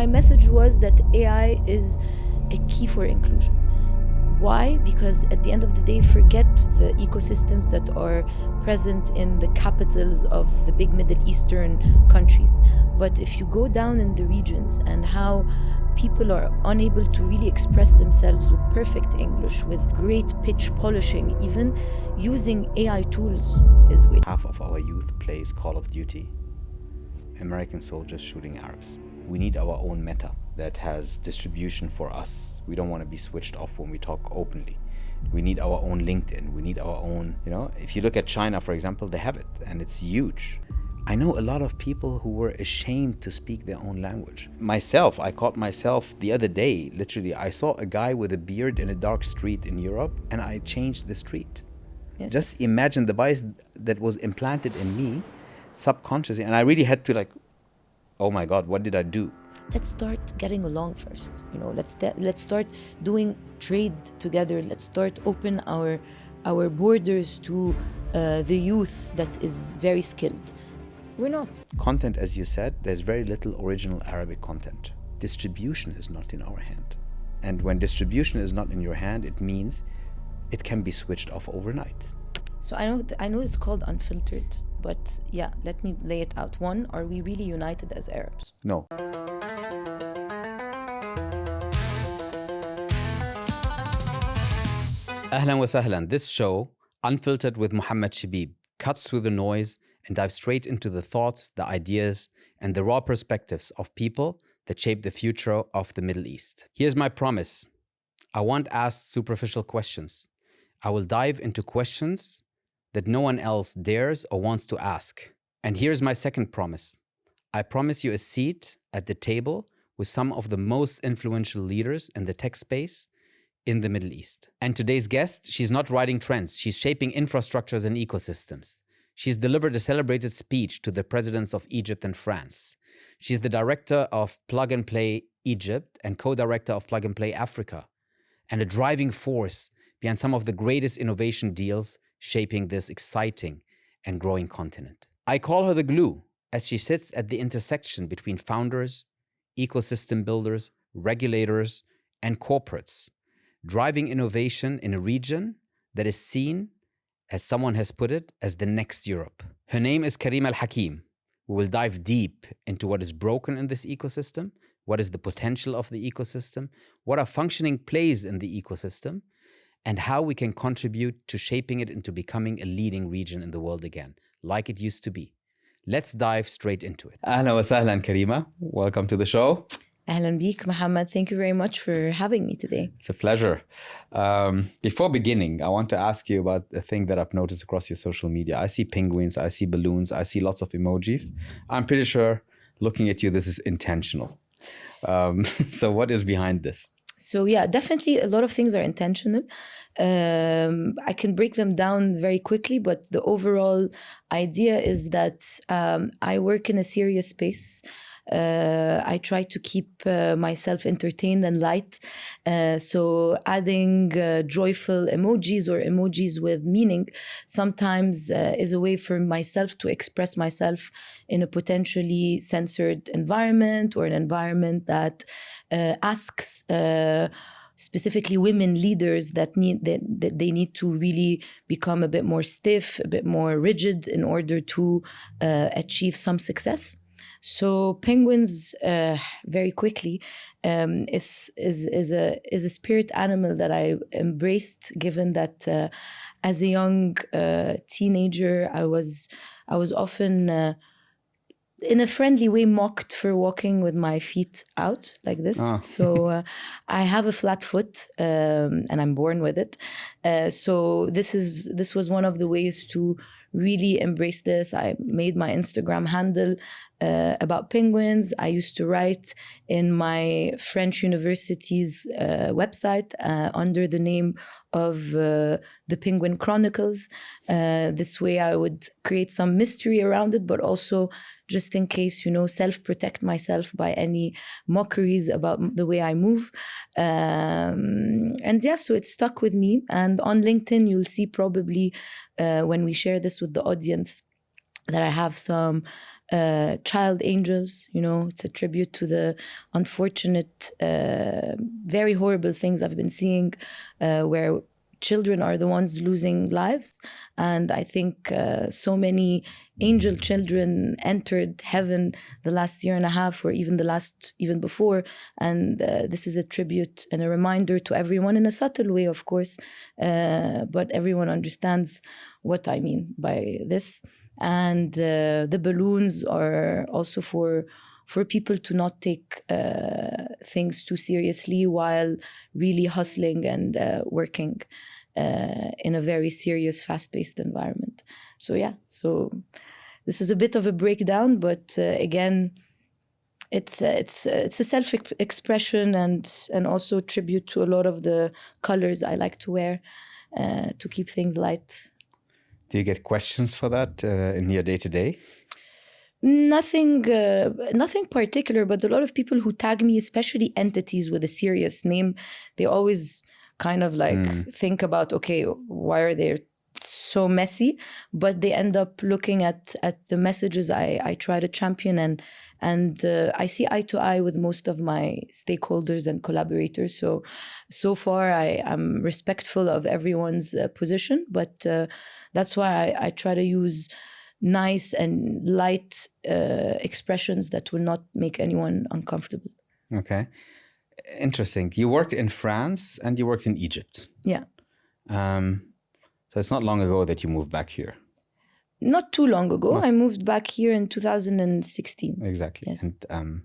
My message was that AI is a key for inclusion. Why? Because at the end of the day, forget the ecosystems that are present in the capitals of the big Middle Eastern countries. But if you go down in the regions and how people are unable to really express themselves with perfect English, with great pitch polishing, even using AI tools is great. Half of our youth plays Call of Duty. American soldiers shooting Arabs. We need our own meta that has distribution for us. We don't want to be switched off when we talk openly. We need our own LinkedIn. We need our own, if you look at China, for example, they have it and it's huge. I know a lot of people who were ashamed to speak their own language. Myself, I caught myself the other day, literally, I saw a guy with a beard in a dark street in Europe and I changed the street. Yes. Just imagine the bias that was implanted in me subconsciously, and I really had to oh my God, what did I do? Let's start getting along first. Let's start doing trade together. Let's start open our borders to the youth that is very skilled. We're not. Content, as you said, there's very little original Arabic content. Distribution is not in our hand. And when distribution is not in your hand, it means it can be switched off overnight. So I know it's called Unfiltered, but yeah, let me lay it out. One, are we really united as Arabs? No. Ahlan wa sahlan. This show, Unfiltered with Mohammed Chbib, cuts through the noise and dives straight into the thoughts, the ideas, and the raw perspectives of people that shape the future of the Middle East. Here's my promise. I won't ask superficial questions. I will dive into questions that no one else dares or wants to ask. And here's my second promise. I promise you a seat at the table with some of the most influential leaders in the tech space in the Middle East. And today's guest, she's not writing trends, she's shaping infrastructures and ecosystems. She's delivered a celebrated speech to the presidents of Egypt and France. She's the director of Plug and Play Egypt and co-director of Plug and Play Africa, and a driving force behind some of the greatest innovation deals shaping this exciting and growing continent. I call her the glue, as she sits at the intersection between founders, ecosystem builders, regulators, and corporates, driving innovation in a region that is seen, as someone has put it, as the next Europe. Her name is Karima El Hakim. We will dive deep into what is broken in this ecosystem, what is the potential of the ecosystem, what are functioning plays in the ecosystem, and how we can contribute to shaping it into becoming a leading region in the world again, like it used to be. Let's dive straight into it. Ahlan wa sahlan, Karima. Welcome to the show. Ahlan bik, Mohammed. Thank you very much for having me today. It's a pleasure. Before beginning, I want to ask you about a thing that I've noticed across your social media. I see penguins, I see balloons, I see lots of emojis. I'm pretty sure looking at you, this is intentional. So what is behind this? So yeah, definitely a lot of things are intentional. I can break them down very quickly, but the overall idea is that I work in a serious space. I try to keep myself entertained and light. So adding joyful emojis or emojis with meaning sometimes is a way for myself to express myself in a potentially censored environment, or an environment that asks specifically women leaders that they need to really become a bit more stiff, a bit more rigid in order to achieve some success. So penguins, very quickly, is a spirit animal that I embraced, given that as a young teenager, I was often in a friendly way mocked for walking with my feet out like this. So I have a flat foot, and I'm born with it. So this was one of the ways to really embrace this. I made my Instagram handle about penguins. I used to write in my French university's website under the name of the Penguin Chronicles. This way I would create some mystery around it, but also just in case, self-protect myself by any mockeries about the way I move. And yeah, so it stuck with me. And on LinkedIn, you'll see probably when we share this with the audience, that I have some child angels. It's a tribute to the unfortunate, very horrible things I've been seeing, where children are the ones losing lives. And I think so many angel children entered heaven the last year and a half, or even before. And this is a tribute and a reminder to everyone, in a subtle way, of course, but everyone understands what I mean by this. And the balloons are also for people to not take things too seriously while really hustling and working in a very serious, fast-paced environment. So this is a bit of a breakdown, but again, it's a self-expression and also tribute to a lot of the colors I like to wear to keep things light. Do you get questions for that in your day-to-day? Nothing particular, but a lot of people who tag me, especially entities with a serious name, they always kind of think about, okay, why are they so messy? But they end up looking at the messages I try to champion, and I see eye to eye with most of my stakeholders and collaborators. So far, I am respectful of everyone's position, but that's why I try to use nice and light expressions that will not make anyone uncomfortable. Okay. Interesting. You worked in France and you worked in Egypt. Yeah. So it's not long ago that you moved back here. Not too long ago. No. I moved back here in 2016. Exactly. Yes. And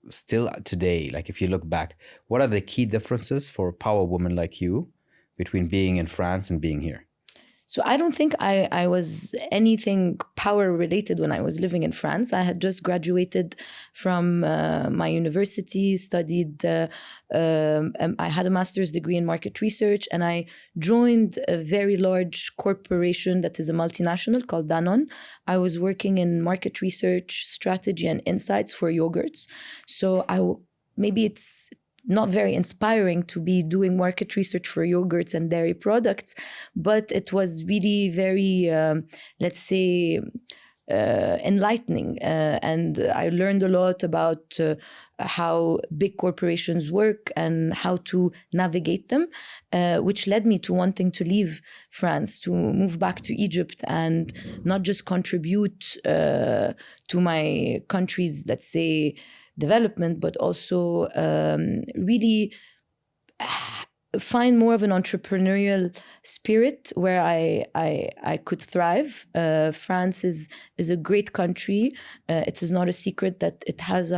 still today, like if you look back, what are the key differences for a power woman like you between being in France and being here? So I don't think I was anything power related when I was living in France. I had just graduated from my university, studied, I had a master's degree in market research, and I joined a very large corporation that is a multinational called Danone. I was working in market research, strategy, and insights for yogurts. So maybe it's not very inspiring to be doing market research for yogurts and dairy products, but it was really very, let's say, enlightening. And I learned a lot about how big corporations work and how to navigate them, which led me to wanting to leave France, to move back to Egypt and not just contribute to my country's, let's say, development, but also really find more of an entrepreneurial spirit where I could thrive. France is a great country. It is not a secret that it has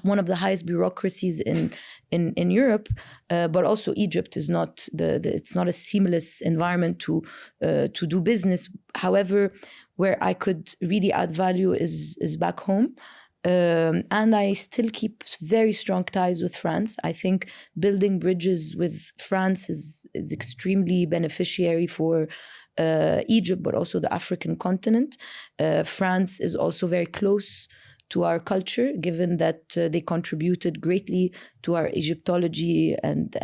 one of the highest bureaucracies in Europe, but also Egypt is not it's not a seamless environment to do business. However, where I could really add value is back home. And I still keep very strong ties with France. I think building bridges with France is extremely beneficiary for Egypt, but also the African continent. France is also very close to our culture, given that they contributed greatly to our Egyptology and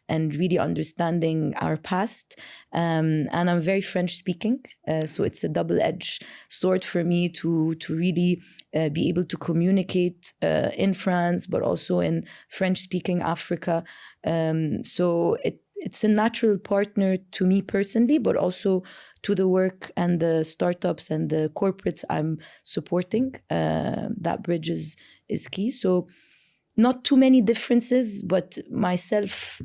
really understanding our past. And I'm very French speaking, so it's a double-edged sword for me to really be able to communicate in France, but also in French-speaking Africa. So it's a natural partner to me personally, but also to the work and the startups and the corporates I'm supporting. That bridge is key. So not too many differences, but myself,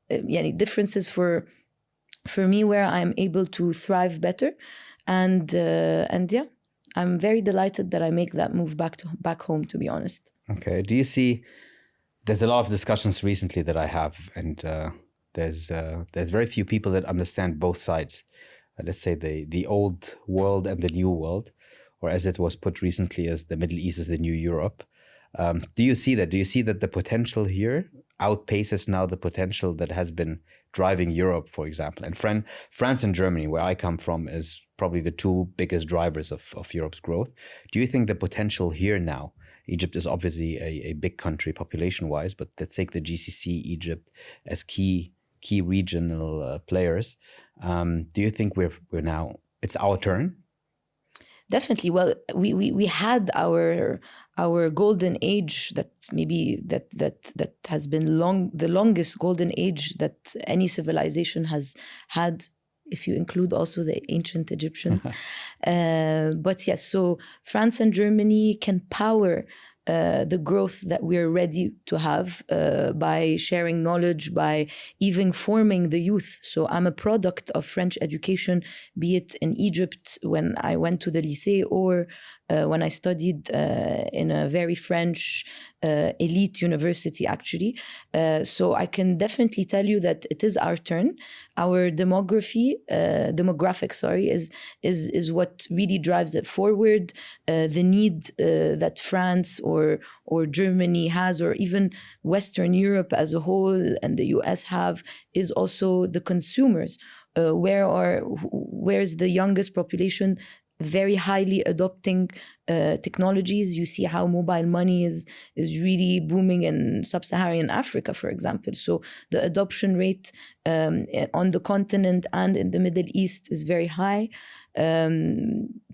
differences for me where I'm able to thrive better. And yeah, I'm very delighted that I make that move back home, to be honest. Okay. Do you see, there's a lot of discussions recently that I have, and there's very few people that understand both sides. Let's say the old world and the new world, or as it was put recently as the Middle East is the new Europe. Do you see that? Do you see that the potential here outpaces now the potential that has been driving Europe, for example? And France and Germany, where I come from, is probably the two biggest drivers of Europe's growth. Do you think the potential here now, Egypt is obviously a big country population-wise, but let's take the GCC, Egypt as key regional players. Do you think we're now, it's our turn? Definitely. Well, we had our golden age that has been the longest golden age that any civilization has had, if you include also the ancient Egyptians. But yes, so France and Germany can power the growth that we're ready to have by sharing knowledge, by even forming the youth. So I'm a product of French education, be it in Egypt when I went to the lycée, or when I studied in a very French elite university, actually. So I can definitely tell you that it is our turn. Our demographic, is what really drives it forward. The need that France or Germany has, or even Western Europe as a whole and the US have, is also the consumers. Where's the youngest population very highly adopting technologies? You see how mobile money is really booming in sub-Saharan Africa, for example. So the adoption rate on the continent and in the Middle East is very high.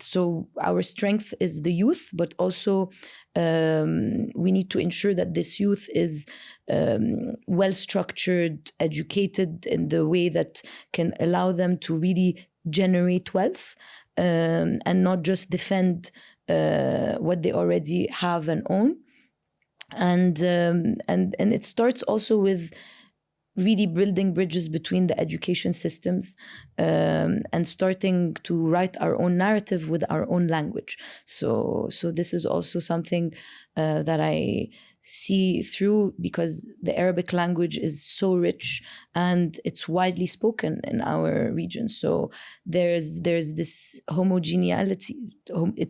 So our strength is the youth, but also we need to ensure that this youth is well-structured, educated in the way that can allow them to really generate wealth, and not just defend what they already have and own. And it starts also with really building bridges between the education systems, and starting to write our own narrative with our own language. So this is also something that I see through, because the Arabic language is so rich and it's widely spoken in our region. So there's this homogeneity.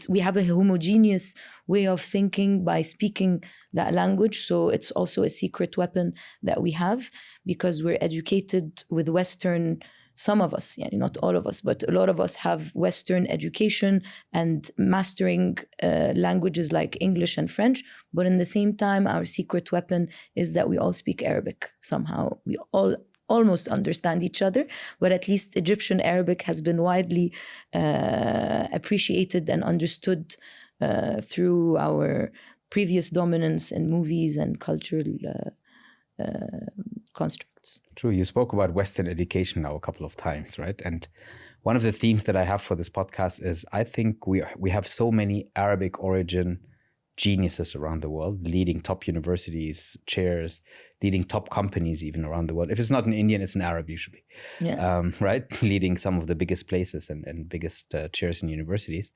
We have a homogeneous way of thinking by speaking that language. So it's also a secret weapon that we have, because we're educated with Western. Some of us, not all of us, but a lot of us have Western education and mastering languages like English and French. But in the same time, our secret weapon is that we all speak Arabic somehow. We all almost understand each other, but at least Egyptian Arabic has been widely appreciated and understood through our previous dominance in movies and cultural constructs. True. You spoke about Western education now a couple of times, right? And one of the themes that I have for this podcast is I think we have so many Arabic origin geniuses around the world, leading top universities, chairs, leading top companies even around the world. If it's not an Indian, it's an Arab usually, right? Leading some of the biggest places and biggest chairs in universities.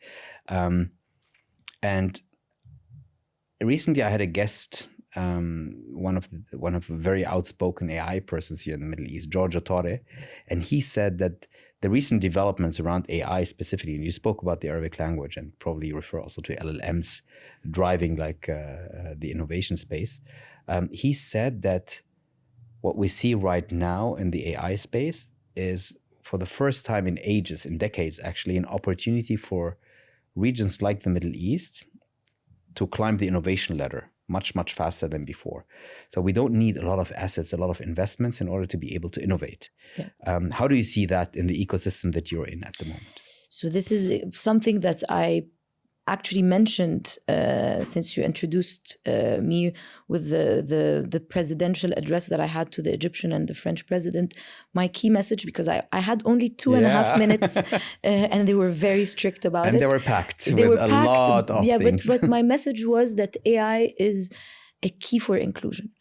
And recently I had a guest, one of the very outspoken AI persons here in the Middle East, Giorgio Torre, and he said that the recent developments around AI specifically, and you spoke about the Arabic language and probably refer also to LLMs driving the innovation space. He said that what we see right now in the AI space is, for the first time in ages, in decades actually, an opportunity for regions like the Middle East to climb the innovation ladder much, much faster than before. So we don't need a lot of assets, a lot of investments in order to be able to innovate. Yeah. How do you see that in the ecosystem that you're in at the moment? So this is something that I actually mentioned since you introduced me with the presidential address that I had to the Egyptian and the French president. My key message, because I had only 2.5 minutes and they were very strict about it. And they were packed with a lot of things. But my message was that AI is a key for inclusion.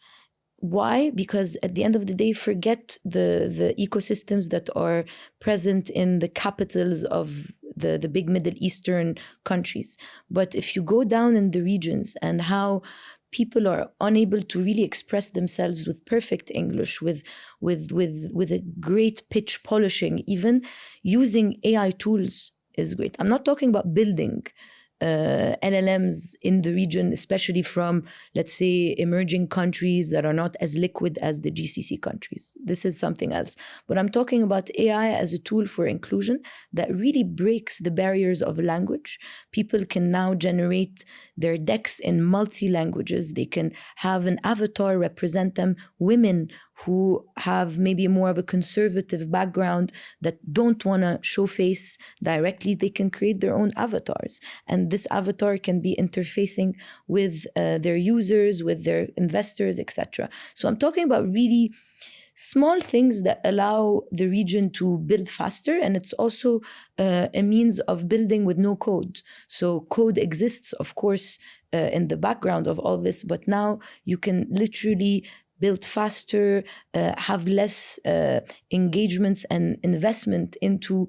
Why? Because at the end of the day, forget the ecosystems that are present in the capitals of the big Middle Eastern countries. But if you go down in the regions and how people are unable to really express themselves with perfect English, with a great pitch polishing, even using AI tools is great. I'm not talking about building LLMs in the region, especially from, let's say, emerging countries that are not as liquid as the GCC countries. This is something else. But I'm talking about AI as a tool for inclusion that really breaks the barriers of language. People can now generate their decks in multi-languages. They can have an avatar represent them, women who have maybe more of a conservative background that don't want to show face directly, they can create their own avatars. And this avatar can be interfacing with their users, with their investors, etc. So I'm talking about really small things that allow the region to build faster. And it's also a means of building with no code. So code exists, of course, in the background of all this, but now you can literally build faster, have less engagements and investment into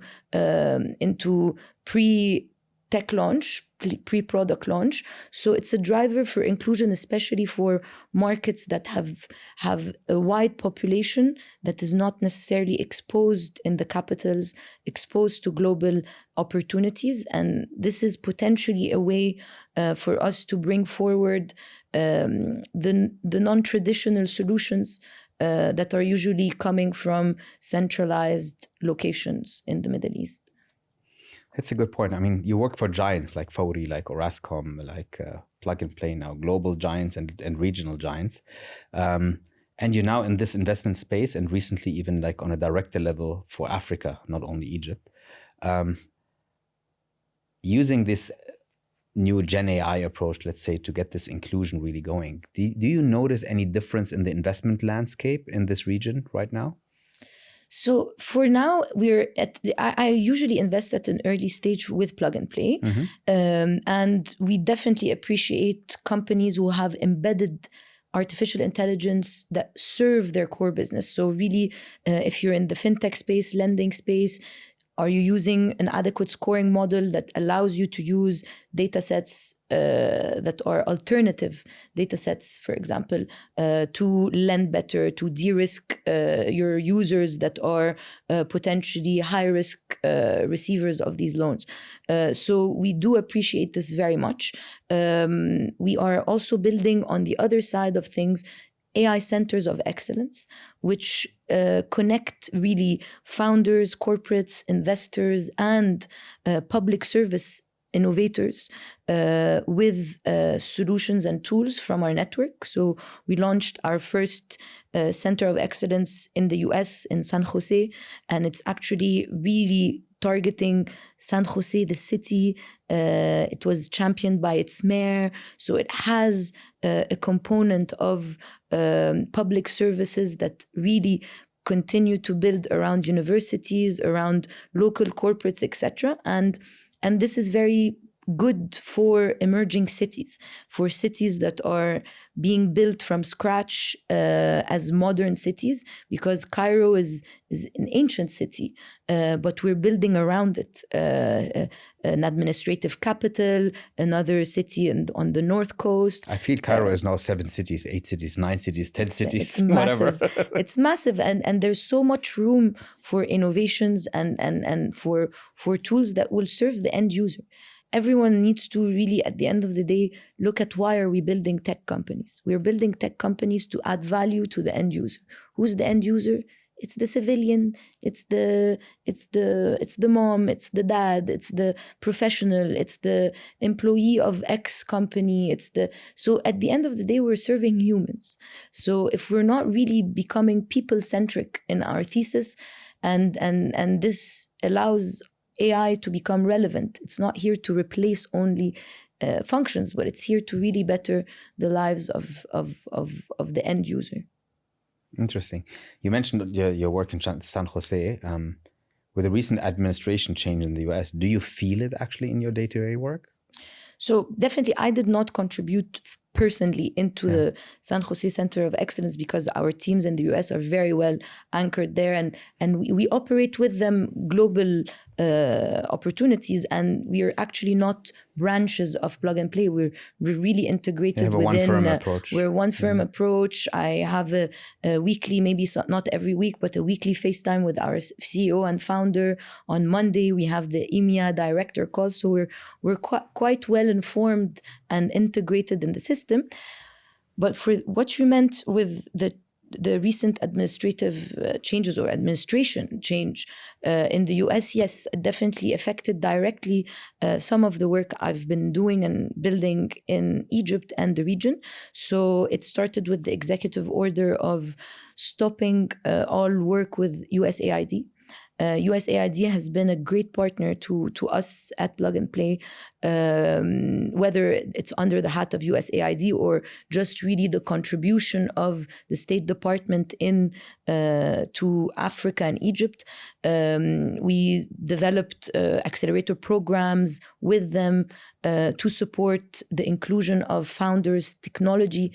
pre-tech launch, pre-product launch. So it's a driver for inclusion, especially for markets that have a wide population that is not necessarily exposed in the capitals, exposed to global opportunities. And this is potentially a way for us to bring forward the non-traditional solutions that are usually coming from centralized locations in the Middle East. That's a good point. I mean, you work for giants like Fawry, like Orascom, like Plug and Play now, global giants and regional giants. And you're now in this investment space, and recently even like on a director level for Africa, not only Egypt. Using this new Gen AI approach, let's say, to get this inclusion really going, do you notice any difference in the investment landscape in this region right now? So for now, I usually invest at an early stage with Plug and Play. And we definitely appreciate companies who have embedded artificial intelligence that serve their core business. So really, if you're in the fintech space, lending space, are you using an adequate scoring model that allows you to use data sets that are alternative data sets, for example, to lend better, to de-risk your users that are potentially high-risk receivers of these loans? So we do appreciate this very much. We are also building on the other side of things AI centers of excellence, which connect really founders, corporates, investors, and public service innovators with solutions and tools from our network. So we launched our first center of excellence in the US in San Jose, and it's actually really targeting San Jose, the city. It was championed by its mayor. So it has a component of public services that really continue to build around universities, around local corporates, etc. And this is very good for emerging cities, for cities that are being built from scratch as modern cities, because Cairo is an ancient city, but we're building around it an administrative capital, another city on the north coast. I feel Cairo is now 7 cities, 8 cities, 9 cities, 10 cities, it's massive. whatever. It's massive, and there's so much room for innovations and for tools that will serve the end user. Everyone needs to really, at the end of the day, look at why are we building tech companies? We're building tech companies to add value to the end user. Who's the end user? It's the civilian, it's the mom, it's the dad, it's the professional, it's the employee of X company, so at the end of the day, we're serving humans. So if we're not really becoming people-centric in our thesis, and this allows AI to become relevant. It's not here to replace only functions, but it's here to really better the lives of the end user. Interesting. You mentioned your work in San Jose. With the recent administration change in the US, do you feel it actually in your day-to-day work? So definitely, I did not contribute personally into the San Jose Center of Excellence because our teams in the US are very well anchored there, and we operate with them global opportunities, and we are actually not branches of Plug and Play. We're really integrated within. One firm approach. We're one firm approach. I have a weekly, maybe not every week, but a weekly FaceTime with our CEO and founder. On Monday, we have the EMEA director call. So we're quite well informed and integrated in the system. But for what you meant with the recent administrative changes or administration change in the US, yes, definitely affected directly some of the work I've been doing and building in Egypt and the region. So it started with the executive order of stopping all work with USAID. USAID has been a great partner to us at Plug and Play, whether it's under the hat of USAID or just really the contribution of the State Department to Africa and Egypt. We developed accelerator programs with them to support the inclusion of founders, technology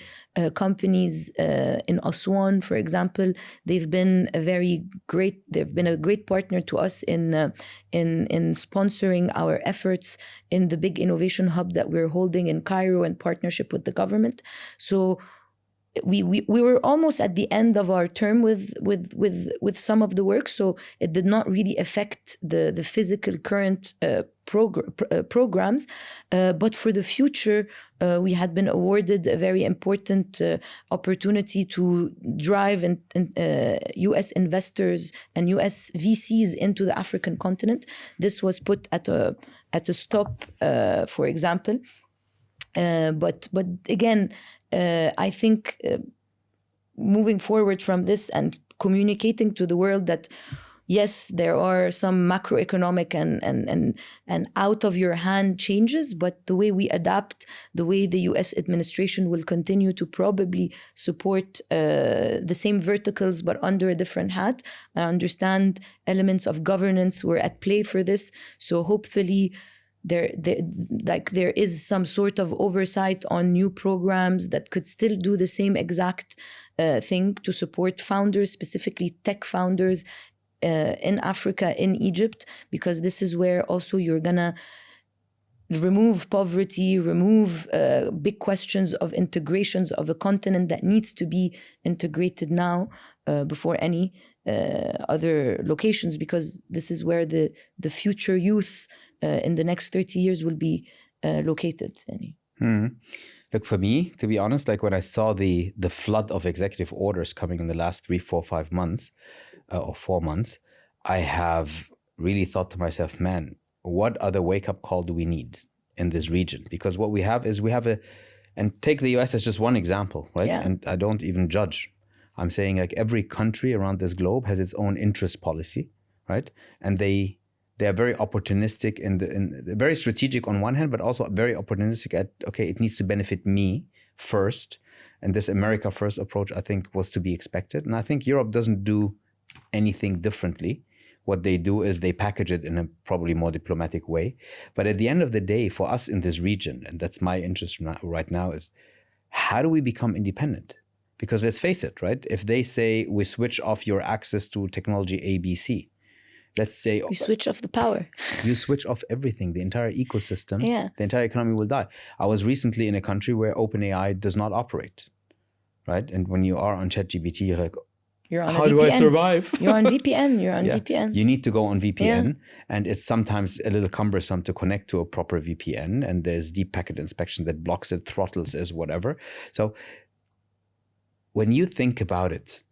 companies in Aswan, for example. They've been a great partner to us in sponsoring our efforts in the big innovation hub that we're holding in Cairo in partnership with the government. So we were almost at the end of our term with some of the work, so it did not really affect the physical current programs, but for the future we had been awarded a very important opportunity to drive US investors and US VCs into the African continent. This was put at a stop, for example. But again, I think moving forward from this and communicating to the world that yes, there are some macroeconomic and out of your hand changes, but the way we adapt, the way the US administration will continue to probably support the same verticals but under a different hat. I understand elements of governance were at play for this, so hopefully there is some sort of oversight on new programs that could still do the same exact thing to support founders, specifically tech founders in Africa, in Egypt, because this is where also you're gonna remove poverty, remove big questions of integrations of a continent that needs to be integrated now before any other locations, because this is where the future youth in the next 30 years will be located. Look, for me, to be honest, like when I saw the flood of executive orders coming in the last 3, 4, 5 months or 4 months, I have really thought to myself, man, what other wake-up call do we need in this region? Because what we have is and take the US as just one example, right? Yeah. And I don't even judge. I'm saying like every country around this globe has its own interest policy, right? And they are very opportunistic and very strategic on one hand, but also very opportunistic at, okay, it needs to benefit me first. And this America first approach, I think, was to be expected. And I think Europe doesn't do anything differently. What they do is they package it in a probably more diplomatic way. But at the end of the day, for us in this region, and that's my interest right now, is how do we become independent? Because let's face it, right? If they say we switch off your access to technology ABC, let's say we switch off the power. You switch off everything, the entire ecosystem, Yeah. The entire economy will die. I was recently in a country where OpenAI does not operate, right? And when you are on ChatGPT, you're like, you're on how a do I survive? You're on VPN. You're on Yeah. VPN. You need to go on VPN, and it's sometimes a little cumbersome to connect to a proper VPN, and there's deep packet inspection that blocks it, throttles it, whatever. So when you think about it,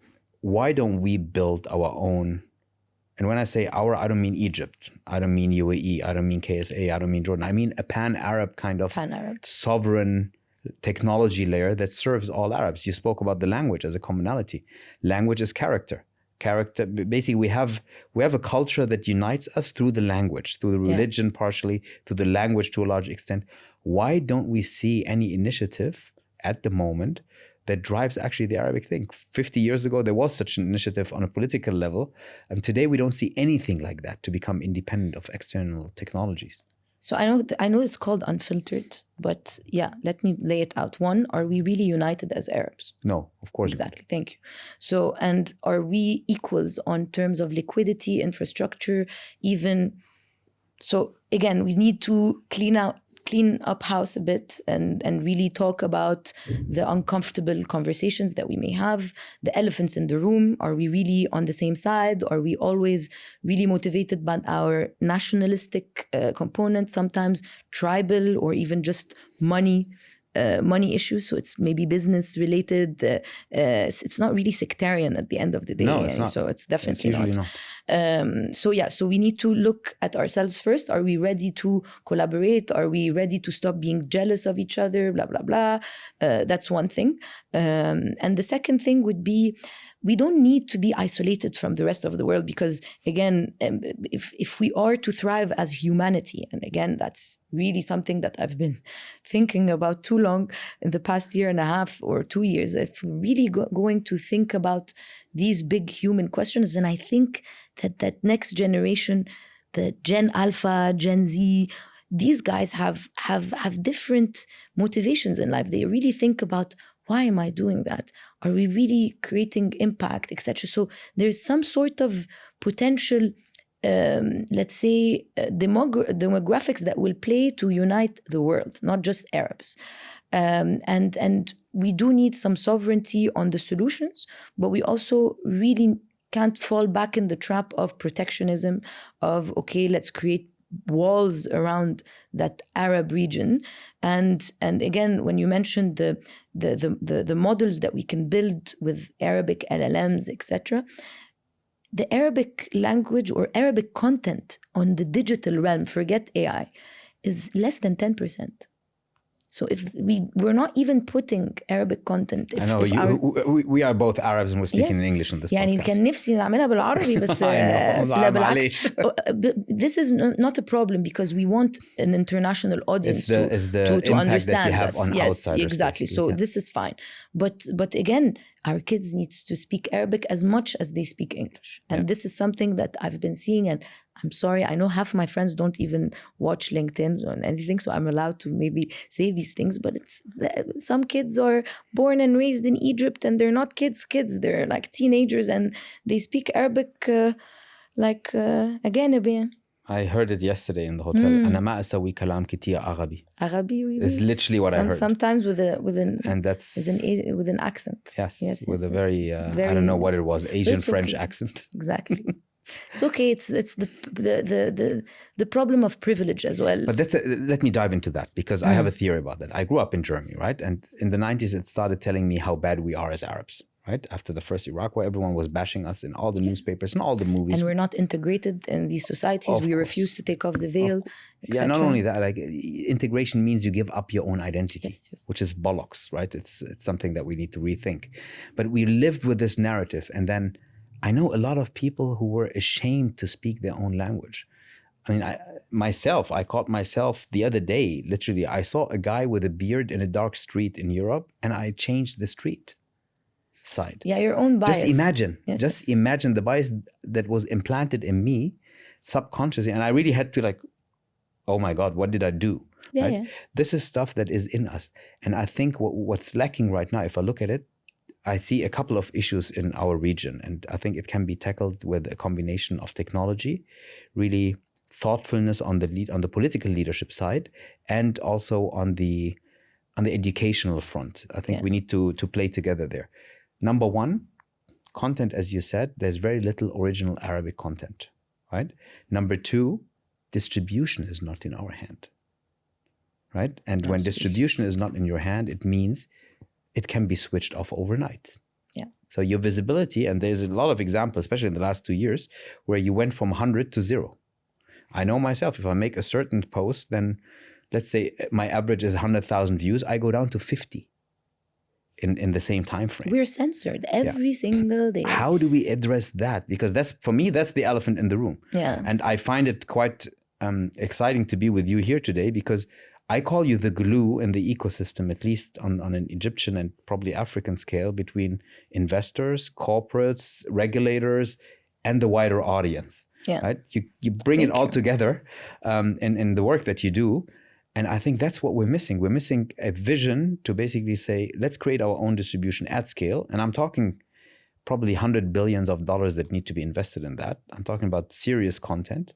why don't we build our own? And when I say our, I don't mean Egypt, I don't mean UAE, I don't mean KSA, I don't mean Jordan. I mean a pan-Arab kind of sovereign technology layer that serves all Arabs. You spoke about the language as a commonality. Language is character. Basically, we have a culture that unites us through the language, through the religion partially, through the language to a large extent. Why don't we see any initiative at the moment that drives actually the Arabic thing? 50 years ago, there was such an initiative on a political level. And today we don't see anything like that to become independent of external technologies. So I know it's called Unfiltered, but yeah, let me lay it out. One, are we really united as Arabs? No, of course not. Exactly, thank you. So, and are we equals on terms of liquidity, infrastructure, even? So again, we need to clean up house a bit and really talk about the uncomfortable conversations that we may have, the elephants in the room. Are we really on the same side? Are we always really motivated by our nationalistic component, sometimes tribal or even just money money issues, so it's maybe business related. It's not really sectarian at the end of the day. No, it's not. So it's definitely usually not. So we need to look at ourselves first. Are we ready to collaborate? Are we ready to stop being jealous of each other? Blah, blah, blah. That's one thing. And the second thing would be, we don't need to be isolated from the rest of the world, because again, if we are to thrive as humanity, and again, that's really something that I've been thinking about too long in the past year and a half or 2 years, if we're really going to think about these big human questions, and I think that next generation, the Gen Alpha, Gen Z, these guys have different motivations in life. They really think about, why am I doing that? Are we really creating impact, etc.? So there's some sort of potential, let's say, demographics that will play to unite the world, not just Arabs. And we do need some sovereignty on the solutions, but we also really can't fall back in the trap of protectionism, of, okay, let's create walls around that Arab region. And again, when you mentioned the models that we can build with Arabic LLMs, etc., the Arabic language or Arabic content on the digital realm, forget AI, is less than 10%. So if we're not even putting Arabic content. I know we are both Arabs and we're speaking in English on this يعني podcast. كان نفسي نعملها بالعربي بس لا بالعكس. This is not a problem, because we want an international audience to understand that you have us. on Yes, outsiders, exactly. So this is fine. But again, our kids need to speak Arabic as much as they speak English. And this is something that I've been seeing, and I'm sorry, I know half my friends don't even watch LinkedIn or anything, so I'm allowed to maybe say these things, but it's some kids are born and raised in Egypt and they're not kids, they're like teenagers and they speak Arabic like أجانب. I heard it yesterday in the hotel. أنا ما أسوي كلام كتير عربي. عربي. It's literally what I heard. Sometimes with an accent. Yes, with a very I don't know what it was, Asian French accent. Exactly. It's okay. It's the problem of privilege as well. But let me dive into that, because I have a theory about that. I grew up in Germany, right? And in the 90s, it started telling me how bad we are as Arabs, right? After the first Iraq War, everyone was bashing us in all the newspapers and all the movies. And we're not integrated in these societies. We refuse to take off the veil. Yeah, not only that, like integration means you give up your own identity, which is bollocks, right? It's something that we need to rethink. But we lived with this narrative, and then I know a lot of people who were ashamed to speak their own language. I mean, I caught myself the other day, literally, I saw a guy with a beard in a dark street in Europe, and I changed the street side. Yeah, your own bias. Just imagine the bias that was implanted in me subconsciously. And I really had to oh my God, what did I do? Yeah, right? yeah. This is stuff that is in us. And I think what's lacking right now, if I look at it, I see a couple of issues in our region, and I think it can be tackled with a combination of technology, really thoughtfulness on the political leadership side, and also on the educational front. I think we need to play together there. Number one, content, as you said, there's very little original Arabic content, right? Number two, distribution is not in our hand, right? And when distribution is not in your hand, it means it can be switched off overnight. Yeah. So your visibility, and there's a lot of examples, especially in the last 2 years, where you went from 100 to 0. I know myself, if I make a certain post, then let's say my average is 100,000 views, I go down to 50 in the same time frame. We're censored every single day. How do we address that? Because for me, that's the elephant in the room. Yeah. And I find it quite exciting to be with you here today, because I call you the glue in the ecosystem, at least on an Egyptian and probably African scale, between investors, corporates, regulators, and the wider audience. Yeah. Right? You bring it all together in the work that you do. And I think that's what we're missing. We're missing a vision to basically say, let's create our own distribution at scale. And I'm talking probably $100 billion that need to be invested in that. I'm talking about serious content,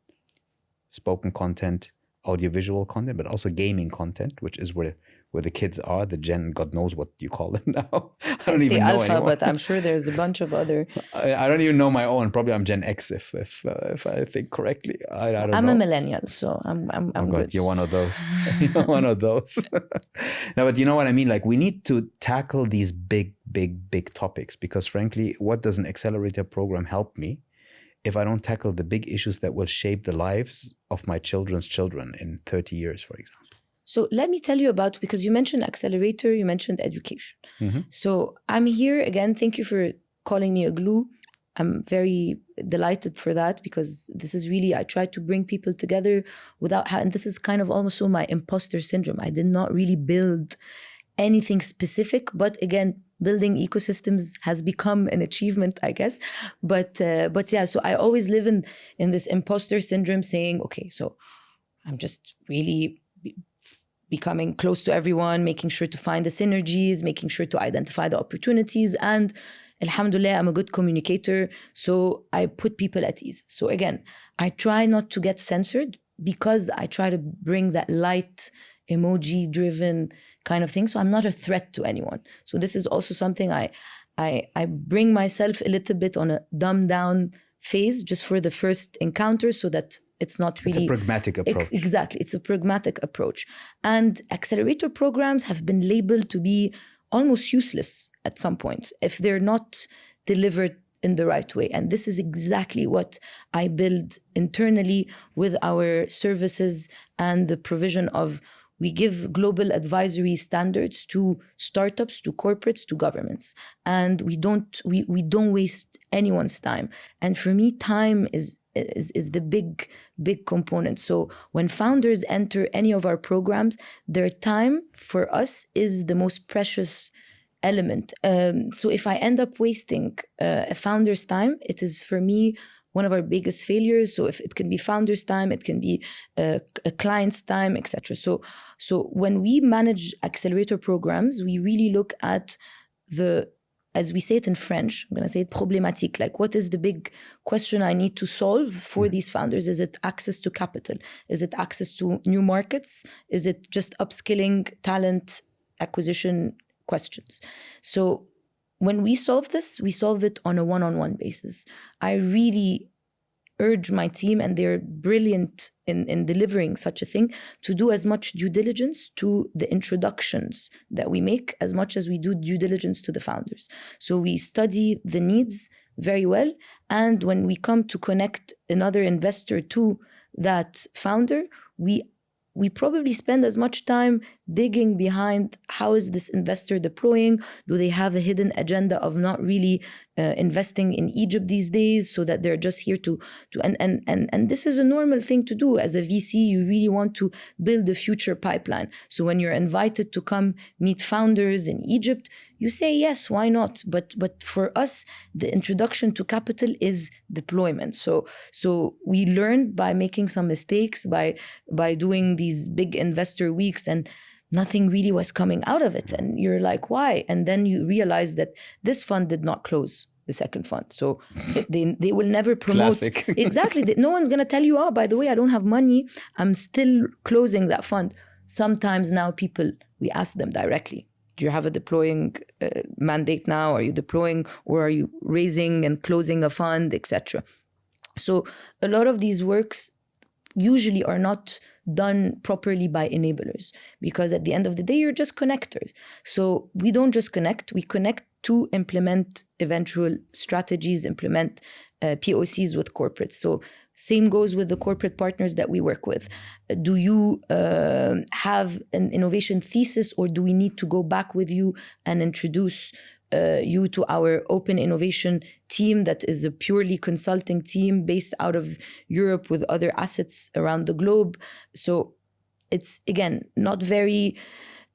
spoken content, audiovisual content, but also gaming content, which is where where the kids are, the Gen, God knows what you call them now. I I don't say even know alpha, anymore. but I'm sure there's a bunch of other. I don't even know my own. Probably I'm Gen X if I think correctly. I don't I'm know. a millennial, so I'm Oh God, good. you're one of those. You're one of those. No, but you know what I mean? Like, we need to tackle these big topics, because frankly, what does an accelerator program help me if I don't tackle the big issues that will shape the lives of my children's children in 30 years, for example? So let me tell you about, because you mentioned accelerator, you mentioned education. So I'm here again. Thank you for calling me a glue. I'm very delighted for that, because this is really, I try to bring people together without, and this is kind of also my imposter syndrome. I did not really build anything specific, but again, building ecosystems has become an achievement, I guess. But yeah, so I always live in this imposter syndrome, saying, okay, so I'm just really becoming close to everyone, making sure to find the synergies, making sure to identify the opportunities. And alhamdulillah, I'm a good communicator, so I put people at ease. So again, I try not to get censored, because I try to bring that light, emoji-driven kind of thing. So I'm not a threat to anyone. So this is also something I bring myself a little bit on a dumbed down phase, just for the first encounter, so that it's not really... It's a pragmatic approach. Exactly. It's a pragmatic approach. And accelerator programs have been labeled to be almost useless at some point if they're not delivered in the right way. And this is exactly what I build internally with our services and the provision of... We give global advisory standards to startups, to corporates, to governments, and we don't waste anyone's time. And for me, time is the big component. So when founders enter any of our programs, their time for us is the most precious element. So if I end up wasting a founder's time, it is for me one of our biggest failures. So if it can be founder's time, it can be a client's time, etc. So when we manage accelerator programs, we really look at the, as we say it in French, I'm going to say it problématique, like what is the big question I need to solve for these founders? Is it access to capital? Is it access to new markets? Is it just upskilling, talent acquisition questions? So when we solve this, we solve it on a one-on-one basis. I really urge my team, and they're brilliant in delivering such a thing, to do as much due diligence to the introductions that we make as much as we do due diligence to the founders. So we study the needs very well. And when we come to connect another investor to that founder, we probably spend as much time digging behind how is this investor deploying? Do they have a hidden agenda of not really investing in Egypt these days, so that they're just here to and this is a normal thing to do. As a VC, you really want to build a future pipeline. So when you're invited to come meet founders in Egypt, you say yes, why not? But for us, the introduction to capital is deployment. So we learned by making some mistakes, by doing these big investor weeks, and nothing really was coming out of it. And you're like, why? And then you realize that this fund did not close, the second fund. So they will never promote. Classic. Exactly. No one's going to tell you, oh, by the way, I don't have money, I'm still closing that fund. Sometimes now we ask them directly, do you have a deploying mandate now? Are you deploying, or are you raising and closing a fund, etc.? So a lot of these works usually are not done properly by enablers, because at the end of the day, you're just connectors. So we don't just connect, we connect to implement eventual strategies, implement POCs with corporates. So same goes with the corporate partners that we work with. Do you have an innovation thesis, or do we need to go back with you and introduce you to our open innovation team that is a purely consulting team based out of Europe with other assets around the globe? So it's, again, not very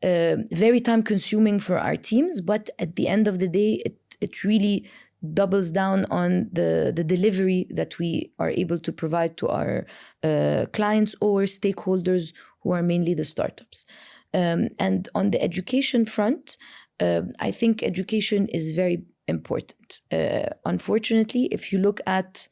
time consuming for our teams, but at the end of the day, it really doubles down on the delivery that we are able to provide to our clients or stakeholders, who are mainly the startups. And on the education front, I think education is very important. Unfortunately, if you look at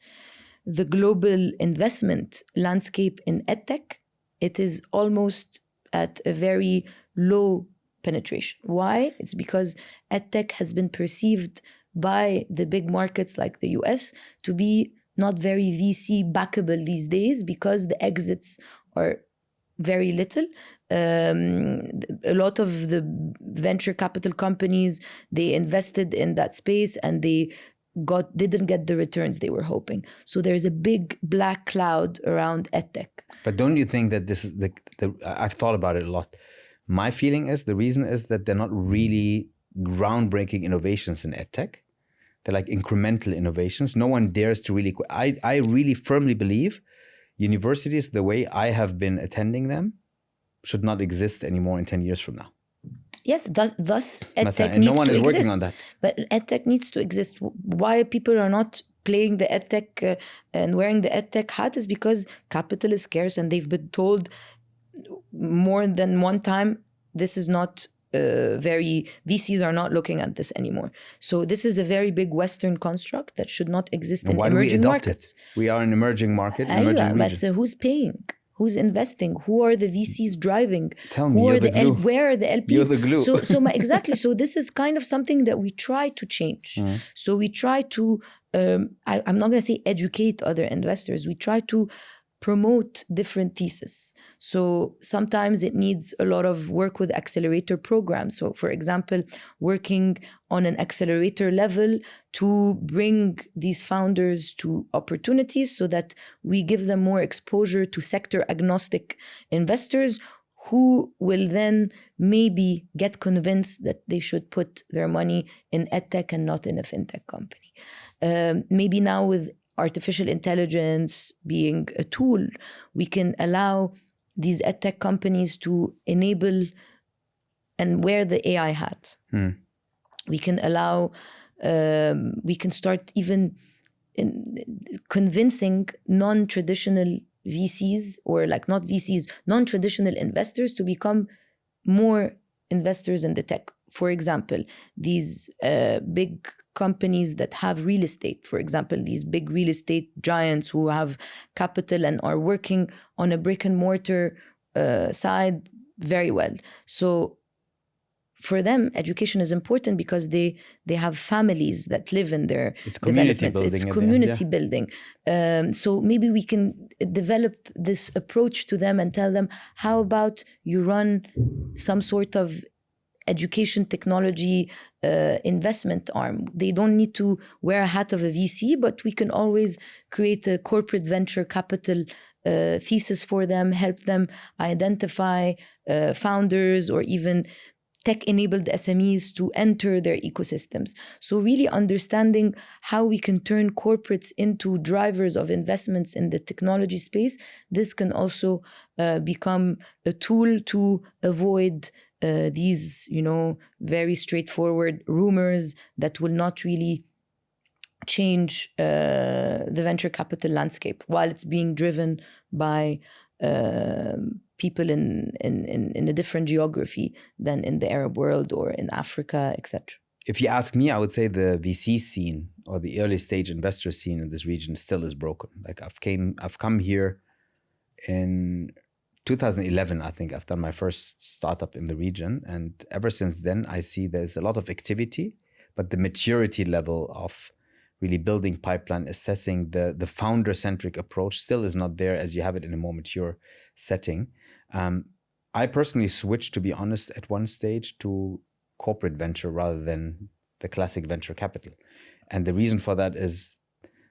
the global investment landscape in EdTech, it is almost at a very low penetration. Why? It's because edtech has been perceived by the big markets like the US to be not very VC backable these days because the exits are very little. A lot of the venture capital companies, they invested in that space and they didn't get the returns they were hoping. So there's a big black cloud around edtech. But don't you think that this is I've thought about it a lot. My feeling is the reason is that they're not really groundbreaking innovations in edtech. They're like incremental innovations. No one dares to really. I really firmly believe universities, the way I have been attending them, should not exist anymore in 10 years from now. Yes, thus edtech and needs no one to is exist. working on that. But edtech needs to exist. Why people are not playing the edtech and wearing the edtech hat is because capital is scarce and they've been told more than one time, this is not VCs are not looking at this anymore. So this is a very big Western construct that should not exist in emerging markets. We are an emerging market, emerging region. But who's paying? Who's investing? Who are the VCs driving? Tell me, you're the glue. Where are the LPs? You're the glue. Exactly. So this is kind of something that we try to change. So we try to, I'm not going to say educate other investors. We try to promote different theses. So sometimes it needs a lot of work with accelerator programs. So for example, working on an accelerator level to bring these founders to opportunities so that we give them more exposure to sector agnostic investors who will then maybe get convinced that they should put their money in edtech and not in a fintech company. Maybe now with artificial intelligence being a tool, we can allow these edtech companies to enable and wear the AI hat. We can allow, we can start even convincing non-traditional VCs or like not VCs, non-traditional investors to become more investors in the tech. For example, these big companies that have real estate, for example, these big real estate giants who have capital and are working on a brick and mortar side very well. So for them, education is important because they have families that live in their developments. It's community building. So maybe we can develop this approach to them and tell them, how about you run some sort of education technology investment arm. They don't need to wear a hat of a VC, but we can always create a corporate venture capital thesis for them, help them identify founders or even tech-enabled SMEs to enter their ecosystems. So really understanding how we can turn corporates into drivers of investments in the technology space, this can also become a tool to avoid these, very straightforward rumors that will not really change the venture capital landscape while it's being driven by people in a different geography than in the Arab world or in Africa, etc. If you ask me, I would say the VC scene or the early stage investor scene in this region still is broken. Like I've come here in 2011, I think I've done my first startup in the region. And ever since then, I see there's a lot of activity, but the maturity level of really building pipeline, assessing the founder-centric approach still is not there as you have it in a more mature setting. I personally switched, to be honest, at one stage to corporate venture rather than the classic venture capital. And the reason for that is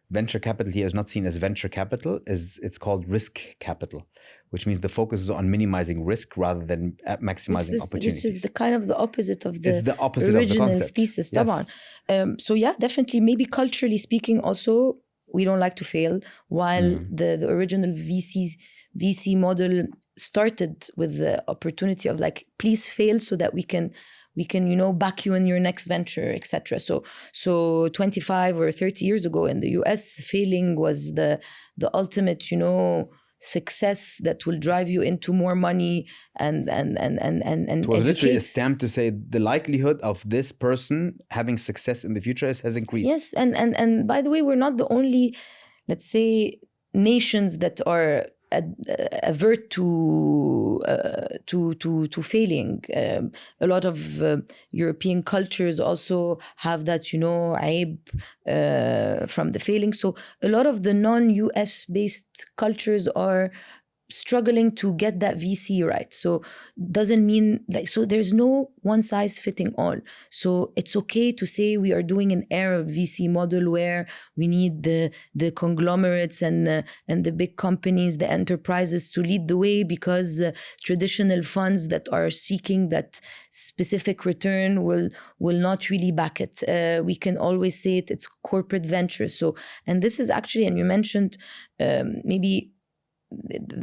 venture capital here is not seen as venture capital, it's called risk capital, which means the focus is on minimizing risk rather than maximizing opportunities. Which is the kind of the opposite of the, original thesis. Yes. So yeah, definitely, maybe culturally speaking also, we don't like to fail, while the original VC model started with the opportunity of like, please fail so that we can back you in your next venture, etc. So 25 or 30 years ago in the US, failing was the ultimate, success that will drive you into more money and it was literally a stamp to say the likelihood of this person having success in the future has increased. Yes, and by the way, we're not the only, let's say, nations that are avert to failing. A lot of European cultures also have that, عيب from the failing. So a lot of the non-US based cultures are struggling to get that VC right. So doesn't mean so there's no one size fitting all. So it's okay to say we are doing an Arab VC model where we need the conglomerates and the big companies, the enterprises to lead the way, because traditional funds that are seeking that specific return will not really back it. We can always say it's corporate venture. So, and this is actually, and you mentioned maybe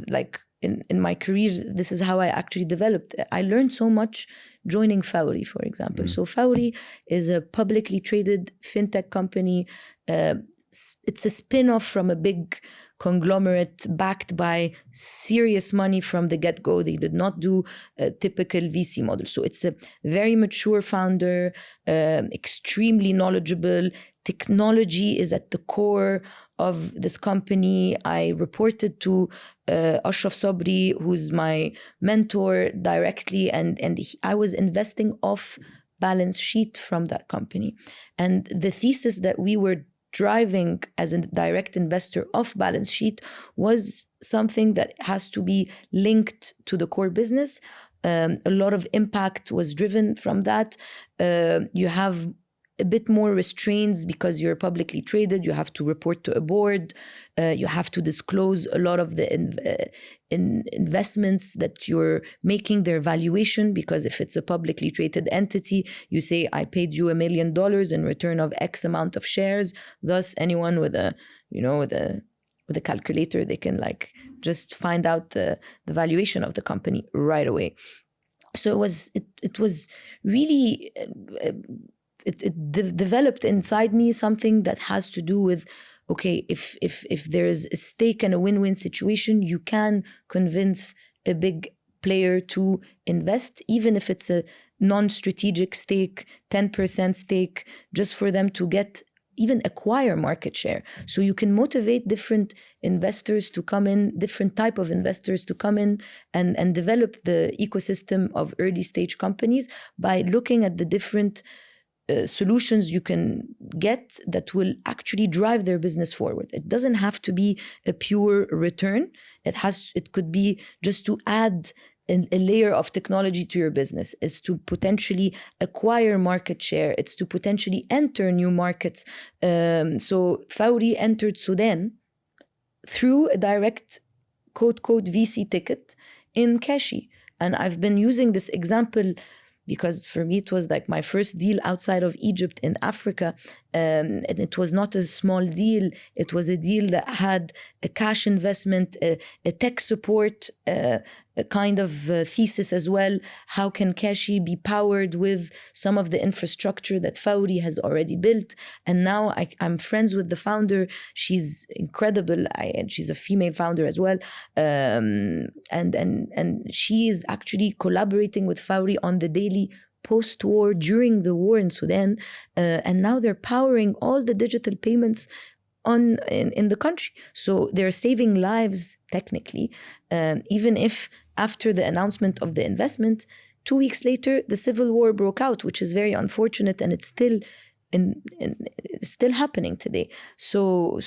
like in my career, this is how I actually developed. I learned so much joining Fawry, for example. So Fawry is a publicly traded fintech company. It's a spin-off from a big conglomerate backed by serious money from the get-go. They did not do a typical VC model. So it's a very mature founder, extremely knowledgeable. Technology is at the core of this company. I reported to Ashraf Sabri, who's my mentor, directly, and I was investing off balance sheet from that company. And the thesis that we were driving as a direct investor off balance sheet was something that has to be linked to the core business. A lot of impact was driven from that. You have a bit more restraints because you're publicly traded. You have to report to a board. You have to disclose a lot of the investments that you're making, their valuation, because if it's a publicly traded entity, you say, I paid you $1 million in return of X amount of shares. Thus, anyone with a calculator, they can just find out the valuation of the company right away. So it was really... It developed inside me something that has to do with, okay, if there is a stake and a win-win situation, you can convince a big player to invest, even if it's a non-strategic stake, 10% stake, just for them to even acquire market share. So you can motivate different investors to come in, different type of investors to come in and develop the ecosystem of early stage companies by looking at the different solutions you can get that will actually drive their business forward. It doesn't have to be a pure return. It could be just to add a layer of technology to your business. It's to potentially acquire market share. It's to potentially enter new markets. So Fawry entered Sudan through a direct quote VC ticket in Kashi. And I've been using this example because for me, it was my first deal outside of Egypt in Africa. And it was not a small deal. It was a deal that had a cash investment, a tech support, a kind of thesis as well. How can Kashi be powered with some of the infrastructure that Fawry has already built? And now I'm friends with the founder. She's incredible. And she's a female founder as well. And she is actually collaborating with Fawry on the daily post-war, during the war in Sudan. And now they're powering all the digital payments in the country. So they're saving lives technically, even if after the announcement of the investment, 2 weeks later, the civil war broke out, which is very unfortunate, and it's still happening today. So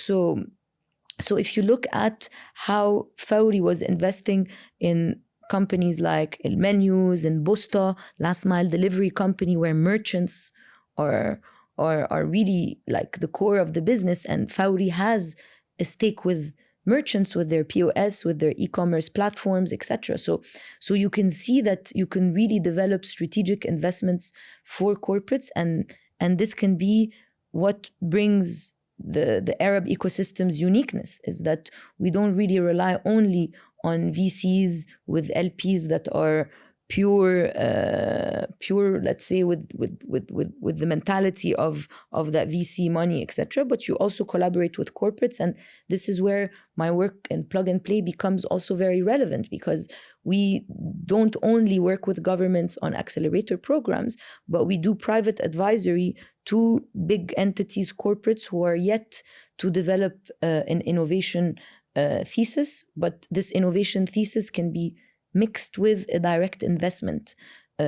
if you look at how Fawry was investing in companies like El Menus and Bosta, last mile delivery company, where merchants are really the core of the business, and Fawry has a stake with merchants, with their POS, with their e-commerce platforms, etc. So you can see that you can really develop strategic investments for corporates, and this can be what brings the Arab ecosystem's uniqueness, is that we don't really rely only on VCs with LPs that are pure, let's say, with the mentality of that VC money, etc. But you also collaborate with corporates, and this is where my work in Plug and Play becomes also very relevant, because we don't only work with governments on accelerator programs, but we do private advisory to big entities, corporates who are yet to develop an innovation thesis, but this innovation thesis can be mixed with a direct investment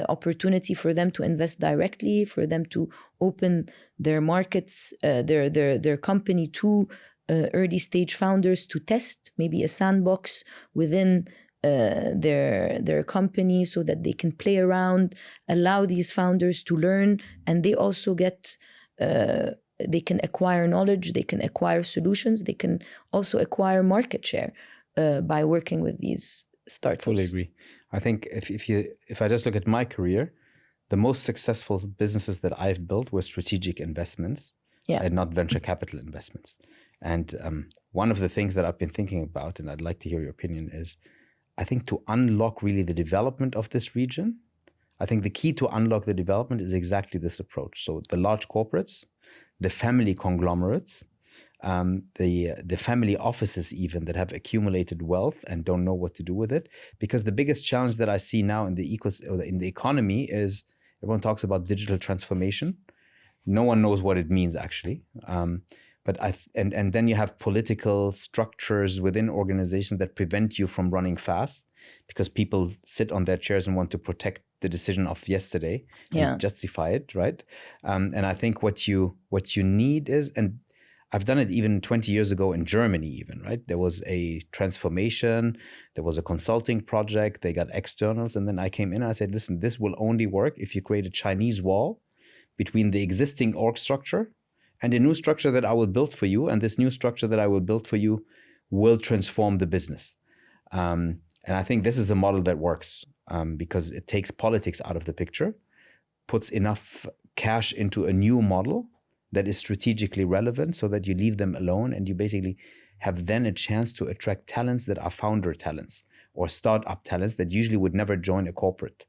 opportunity for them to invest directly, for them to open their markets, their company to early stage founders to test maybe a sandbox within their company so that they can play around, allow these founders to learn, and they also get they can acquire knowledge, they can acquire solutions, they can also acquire market share by working with these startups. Fully agree. I think if I just look at my career, the most successful businesses that I've built were strategic investments and not venture capital investments. And one of the things that I've been thinking about, and I'd like to hear your opinion, is I think to unlock really the development of this region, I think the key to unlock the development is exactly this approach. So the large corporates, the family conglomerates, the family offices even that have accumulated wealth and don't know what to do with it. Because the biggest challenge that I see now in the economy is everyone talks about digital transformation. No one knows what it means actually. And then you have political structures within organizations that prevent you from running fast because people sit on their chairs and want to protect the decision of yesterday and justify it, right? And I think what you need is, and I've done it even 20 years ago in Germany even, right? There was a transformation, there was a consulting project, they got externals, and then I came in and I said, listen, this will only work if you create a Chinese wall between the existing org structure and a new structure that I will build for you, and this new structure that I will build for you will transform the business. And I think this is a model that works because it takes politics out of the picture, puts enough cash into a new model that is strategically relevant so that you leave them alone and you basically have then a chance to attract talents that are founder talents or startup talents that usually would never join a corporate.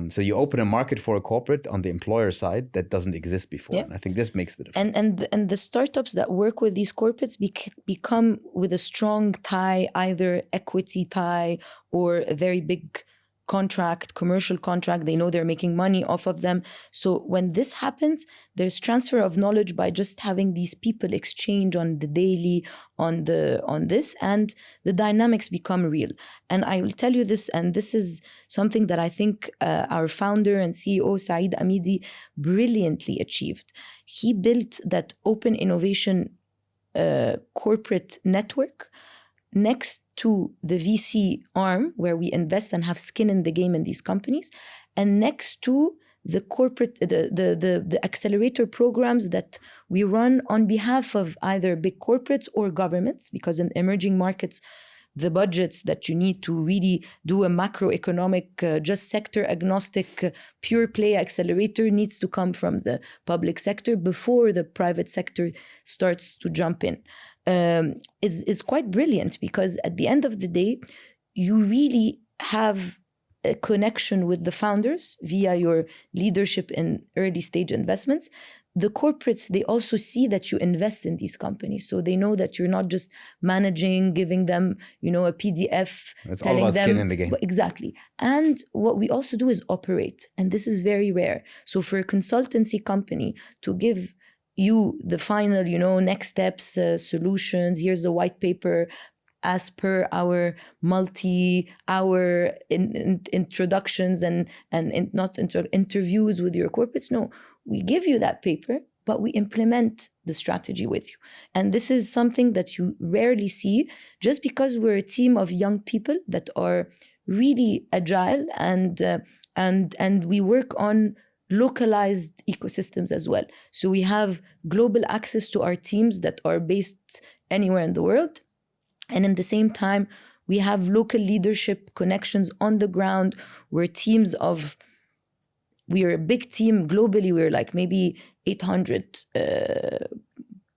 So you open a market for a corporate on the employer side that doesn't exist before. And I think this makes the difference. And the startups that work with these corporates become with a strong tie, either equity tie or a very big contract, commercial contract. They know they're making money off of them. So when this happens, there's transfer of knowledge by just having these people exchange on the daily, on this, and the dynamics become real. And I will tell you this, and this is something that I think our founder and CEO, Saeed Amidi, brilliantly achieved. He built that open innovation corporate network next to the VC arm where we invest and have skin in the game in these companies, and next to the corporate, the accelerator programs that we run on behalf of either big corporates or governments, because in emerging markets, the budgets that you need to really do a macroeconomic, just sector agnostic, pure play accelerator needs to come from the public sector before the private sector starts to jump in. Is quite brilliant, because at the end of the day, you really have a connection with the founders via your leadership in early stage investments. The corporates, they also see that you invest in these companies. So they know that you're not just managing, giving them, a PDF. It's all about skin in the game. Exactly. And what we also do is operate. And this is very rare. So for a consultancy company to give you the final, next steps, solutions, here's the white paper, as per our multi-hour introductions and interviews with your corporates. No, we give you that paper, but we implement the strategy with you. And this is something that you rarely see, just because we're a team of young people that are really agile and we work on localized ecosystems as well. So we have global access to our teams that are based anywhere in the world. And in the same time, we have local leadership connections on the ground. We are a big team globally. We're like maybe 800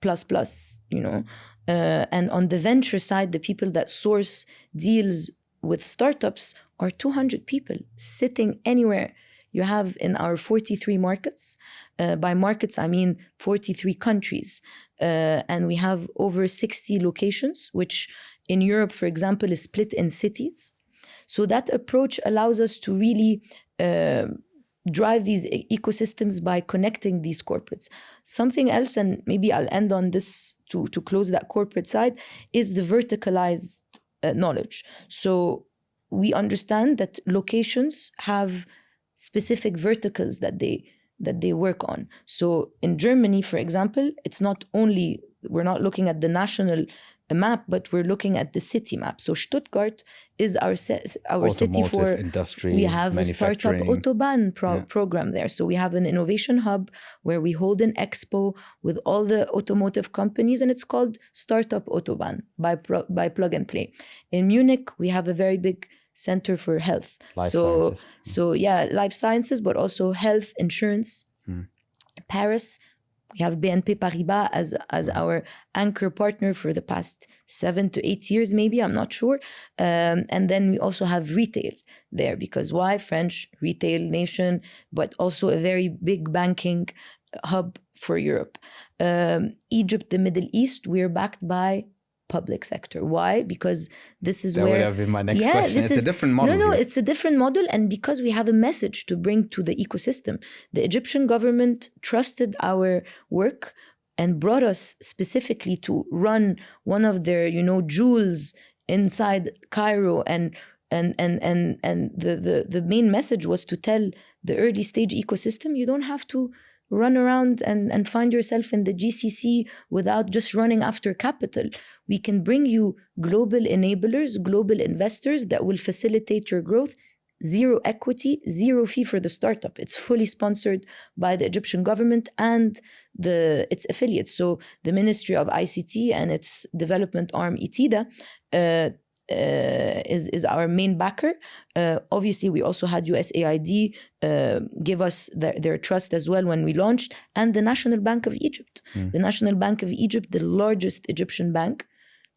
plus, and on the venture side, the people that source deals with startups are 200 people sitting anywhere. You have in our 43 markets, by markets, I mean 43 countries. And we have over 60 locations, which in Europe, for example, is split in cities. So that approach allows us to really drive these ecosystems by connecting these corporates. Something else, and maybe I'll end on this to close that corporate side, is the verticalized knowledge. So we understand that locations have specific verticals that they work on. So in Germany, for example, it's not only, we're not looking at the national map, but we're looking at the city map. So Stuttgart is our city for industry. We have a startup Autobahn program there. So we have an innovation hub where we hold an expo with all the automotive companies, and it's called Startup Autobahn by Plug and Play. In Munich, we have a very big center for health. Life sciences. So life sciences, but also health insurance. Paris, we have BNP Paribas as our anchor partner for the past 7 to 8 years, maybe, I'm not sure. And then we also have retail there, because why? French retail nation, but also a very big banking hub for Europe. Egypt, the Middle East, we're backed by public sector. Why? Because this is that where... That would have been my next question. It's a different model. No, it's a different model. And because we have a message to bring to the ecosystem. The Egyptian government trusted our work and brought us specifically to run one of their, jewels inside Cairo. And the main message was to tell the early stage ecosystem, you don't have to run around and find yourself in the GCC without just running after capital. We can bring you global enablers, global investors that will facilitate your growth. Zero equity, zero fee for the startup. It's fully sponsored by the Egyptian government and its affiliates. So the Ministry of ICT and its development arm, ITIDA, is our main backer. Obviously, we also had USAID give us their trust as well when we launched, and the National Bank of Egypt. The National Bank of Egypt, the largest Egyptian bank.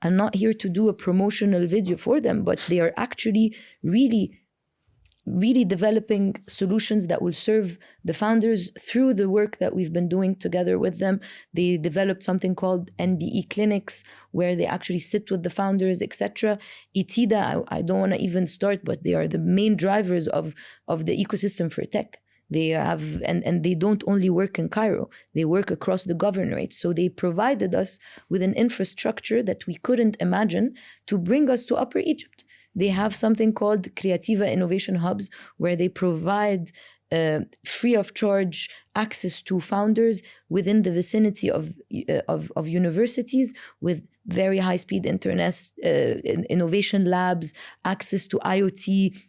I'm not here to do a promotional video for them, but they are actually really developing solutions that will serve the founders through the work that we've been doing together with them. They developed something called NBE clinics, where they actually sit with the founders, etc. ITIDA, I don't want to even start, but they are the main drivers of the ecosystem for tech. They have, and they don't only work in Cairo, they work across the governorate. So they provided us with an infrastructure that we couldn't imagine to bring us to Upper Egypt. They have something called Creativa Innovation Hubs, where they provide free of charge access to founders within the vicinity of universities, with very high speed internet, innovation labs, access to IoT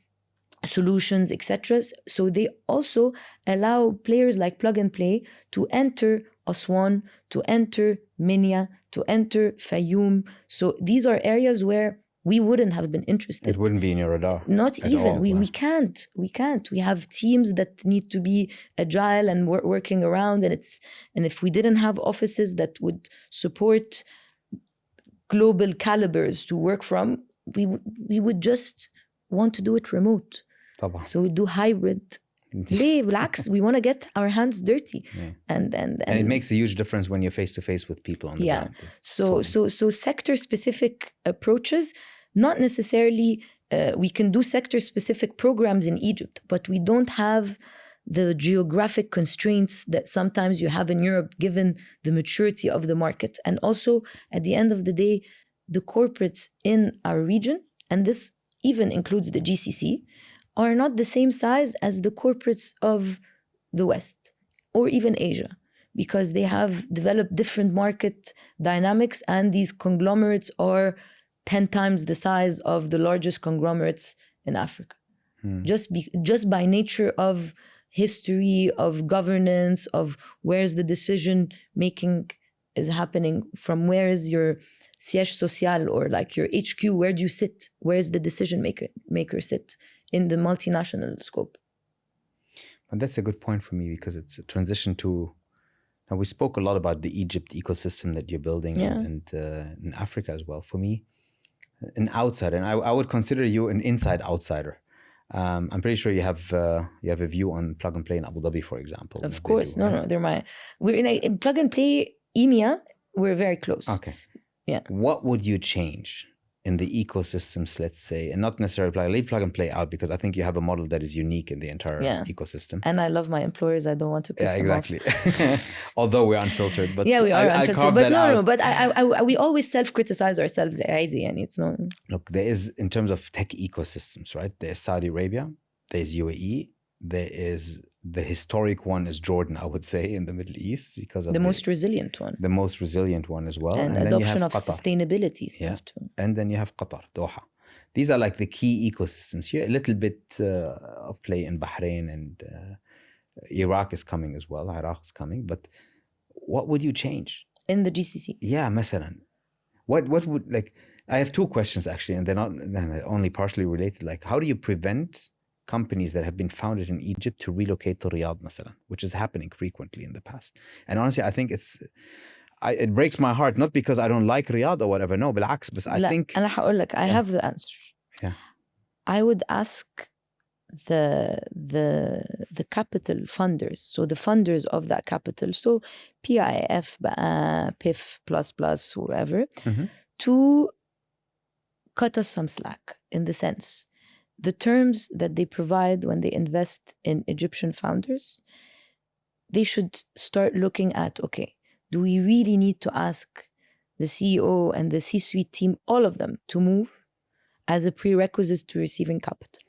solutions, etc. So they also allow players like Plug and Play to enter Aswan, to enter Minya, to enter Fayoum. So these are areas where we wouldn't have been interested. It wouldn't be in your radar. Not even. We can't. We have teams that need to be agile and working around. And if we didn't have offices that would support global calibers to work from, we would just want to do it remote. طبعا. So we do hybrid. ليه بالعكس, we want to get our hands dirty. And it makes a huge difference when you're face to face with people on the ground. So sector specific approaches, not necessarily we can do sector specific programs in Egypt, but we don't have the geographic constraints that sometimes you have in Europe, given the maturity of the market. And also at the end of the day, the corporates in our region, and this even includes the GCC, are not the same size as the corporates of the West or even Asia, because they have developed different market dynamics, and these conglomerates are 10 times the size of the largest conglomerates in Africa. Just by nature of history, of governance, of where's the decision making is happening, from where is your siège social, or like your HQ, where do you sit? Where's the decision maker sit in the multinational scope? And that's a good point for me, because it's a transition to, now we spoke a lot about the Egypt ecosystem that you're building, and in Africa as well. For me, an outsider, and I would consider you an inside outsider. I'm pretty sure you have a view on Plug and Play in Abu Dhabi, for example. Of course, we're in Plug and Play EMEA. We're very close. Okay. Yeah. What would you change in the ecosystems, let's say, and not necessarily leave plug and play out, because I think you have a model that is unique in the entire ecosystem. And I love my employers. I don't want to piss them off. Although we're unfiltered, but we are unfiltered. But no, but we always self-criticize ourselves. And it's no. Look, there is, in terms of tech ecosystems, right? There's Saudi Arabia, there's UAE, there is the historic one is Jordan, I would say, in the Middle East, because of the most resilient one. The most resilient one as well. And adoption of sustainability stuff too. And then you have Qatar, Doha. These are like the key ecosystems here. A little bit of play in Bahrain, and Iraq is coming as well. Iraq is coming. But what would you change? In the GCC? Yeah, مثلا. What would, like, I have two questions actually, and they're not only partially related. Like, how do you prevent companies that have been founded in Egypt to relocate to Riyadh, مثلا, which is happening frequently in the past? And honestly, I think it breaks my heart, not because I don't like Riyadh or whatever. No, بالعكس, but I think. أنا هقول لك, I have the answer. Yeah. I would ask the capital funders, so the funders of that capital, so PIF, PIF, whoever, to cut us some slack, in the sense, the terms that they provide when they invest in Egyptian founders, they should start looking at, okay, do we really need to ask the CEO and the C-suite team, all of them, to move as a prerequisite to receiving capital?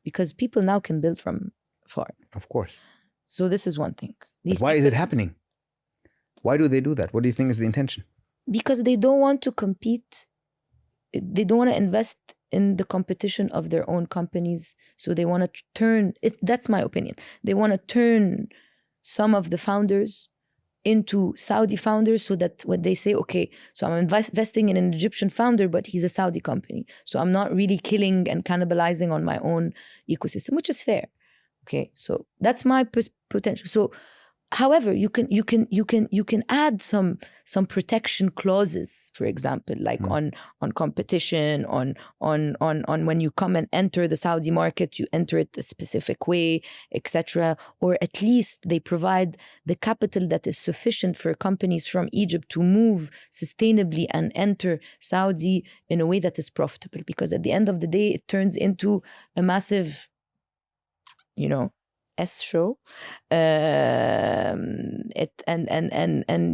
Because people now can build from far. Of course. So this is one thing. Why is it happening? Why do they do that? What do you think is the intention? Because they don't want to compete. They don't want to invest in the competition of their own companies. So they want to turn, that's my opinion, they want to turn some of the founders into Saudi founders, so that when they say, okay, so I'm investing in an Egyptian founder, but he's a Saudi company, so I'm not really killing and cannibalizing on my own ecosystem, which is fair. Okay, so that's my potential. So however, you can add some protection clauses, for example, like on competition, on when you come and enter the Saudi market, you enter it a specific way, etc. Or at least they provide the capital that is sufficient for companies from Egypt to move sustainably and enter Saudi in a way that is profitable. Because at the end of the day, it turns into a massive, show, and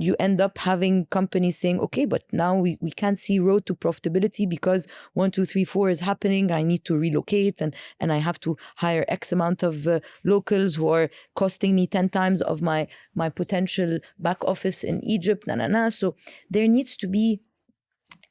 you end up having companies saying, okay, but now we can't see road to profitability because 1, 2, 3, 4 is happening. I need to relocate, and I have to hire X amount of locals who are costing me 10 times of my potential back office in Egypt. So there needs to be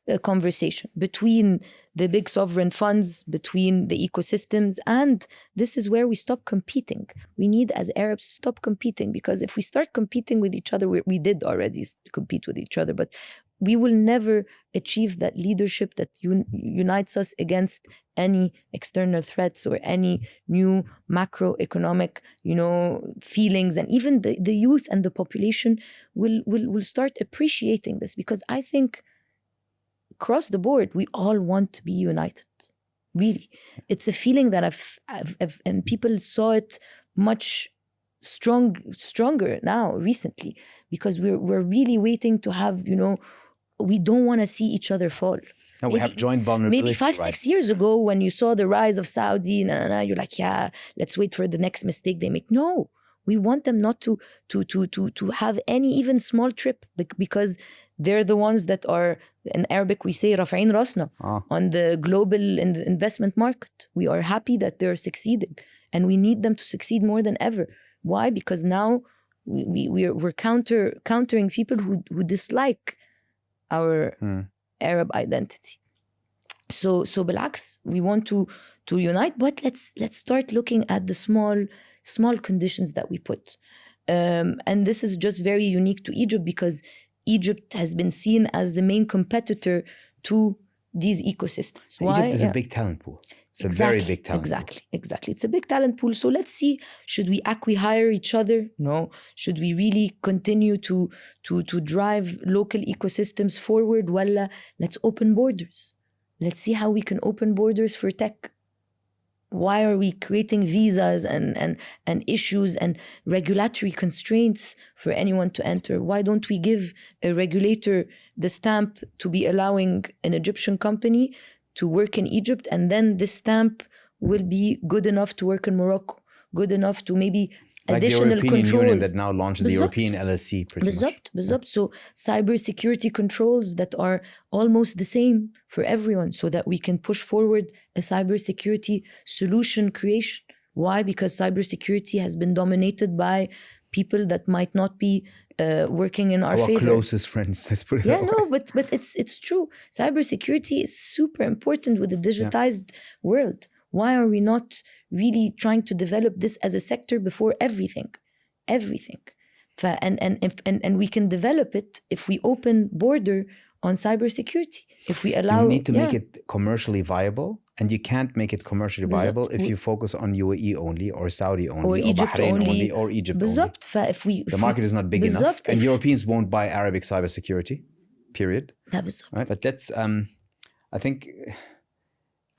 a conversation between the big sovereign funds, between the ecosystems, and this is where we stop competing. We need, as Arabs, to stop competing, because if we start competing with each other, we did already compete with each other, but we will never achieve that leadership that unites us against any external threats or any new macroeconomic, feelings. And even the youth and the population will start appreciating this, because I think across the board, we all want to be united. Really. It's a feeling that I've and people saw it much stronger now, recently, because we're really waiting to have, we don't want to see each other fall. No, we have joint vulnerability. Maybe 5-6 years ago, when you saw the rise of Saudi, you're like, yeah, let's wait for the next mistake they make. No, we want them not to have any even small trip, because they're the ones that are, in Arabic we say رافعين راسنا on the global investment market. We are happy that they're succeeding, and we need them to succeed more than ever. Why? Because now we're countering people who dislike our Arab identity. So بالعكس, we want to unite, but let's start looking at the small conditions that we put. And this is just very unique to Egypt, because Egypt has been seen as the main competitor to these ecosystems. Why? Egypt is a big talent pool. It's a very big talent pool. Exactly. It's a big talent pool. So let's see, should we acqui-hire each other? No. Should we really continue to drive local ecosystems forward? Well, let's open borders. Let's see how we can open borders for tech. Why are we creating visas and issues and regulatory constraints for anyone to enter? Why don't we give a regulator the stamp to be allowing an Egyptian company to work in Egypt, and then this stamp will be good enough to work in Morocco, good enough to maybe like the additional European control. Union that now launched the بالضبط. European LLC pretty much. بالضبط. So cyber security controls that are almost the same for everyone, so that we can push forward a cyber security solution creation. Why? Because cyber security has been dominated by people that might not be working in our favor. Our closest friends, let's put it that way. No, but it's true. Cybersecurity is super important with the digitized world. Why are we not really trying to develop this as a sector before everything? Everything. And we can develop it if we open border on cybersecurity. If we allow... You need to make it commercially viable, and you can't make it commercially viable if you focus on UAE only, or Saudi only, or Egypt Bahrain only, or Egypt only. The market is not big enough, and Europeans won't buy Arabic cybersecurity, period. Right? But that's, I think...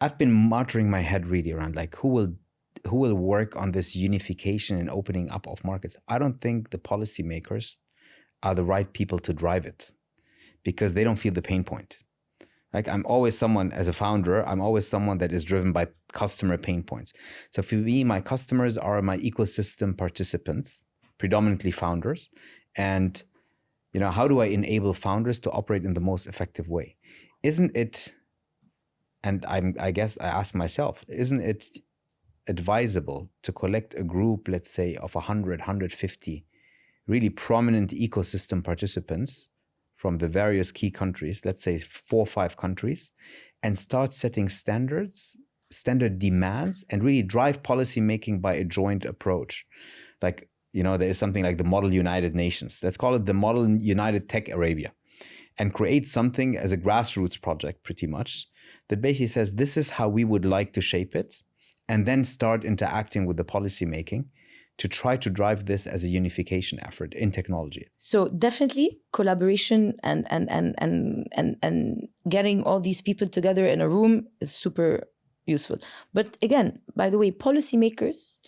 I've been muttering my head really around, like, who will work on this unification and opening up of markets? I don't think the policymakers are the right people to drive it, because they don't feel the pain point. Like, I'm always someone, as a founder, I'm always someone that is driven by customer pain points. So for me, my customers are my ecosystem participants, predominantly founders. And, you know, how do I enable founders to operate in the most effective way? Isn't it... And I guess I ask myself, isn't it advisable to collect a group, let's say, of 100, 150 really prominent ecosystem participants from the various key countries, let's say 4 or 5 countries, and start setting standards, standard demands, and really drive policy making by a joint approach? Like, you know, there is something like the Model United Nations. Let's call it the Model United Tech Arabia, and create something as a grassroots project, pretty much, that basically says, this is how we would like to shape it, and then start interacting with the policy making to try to drive this as a unification effort in technology. So definitely collaboration and getting all these people together in a room is super useful. But again, by the way, policymakers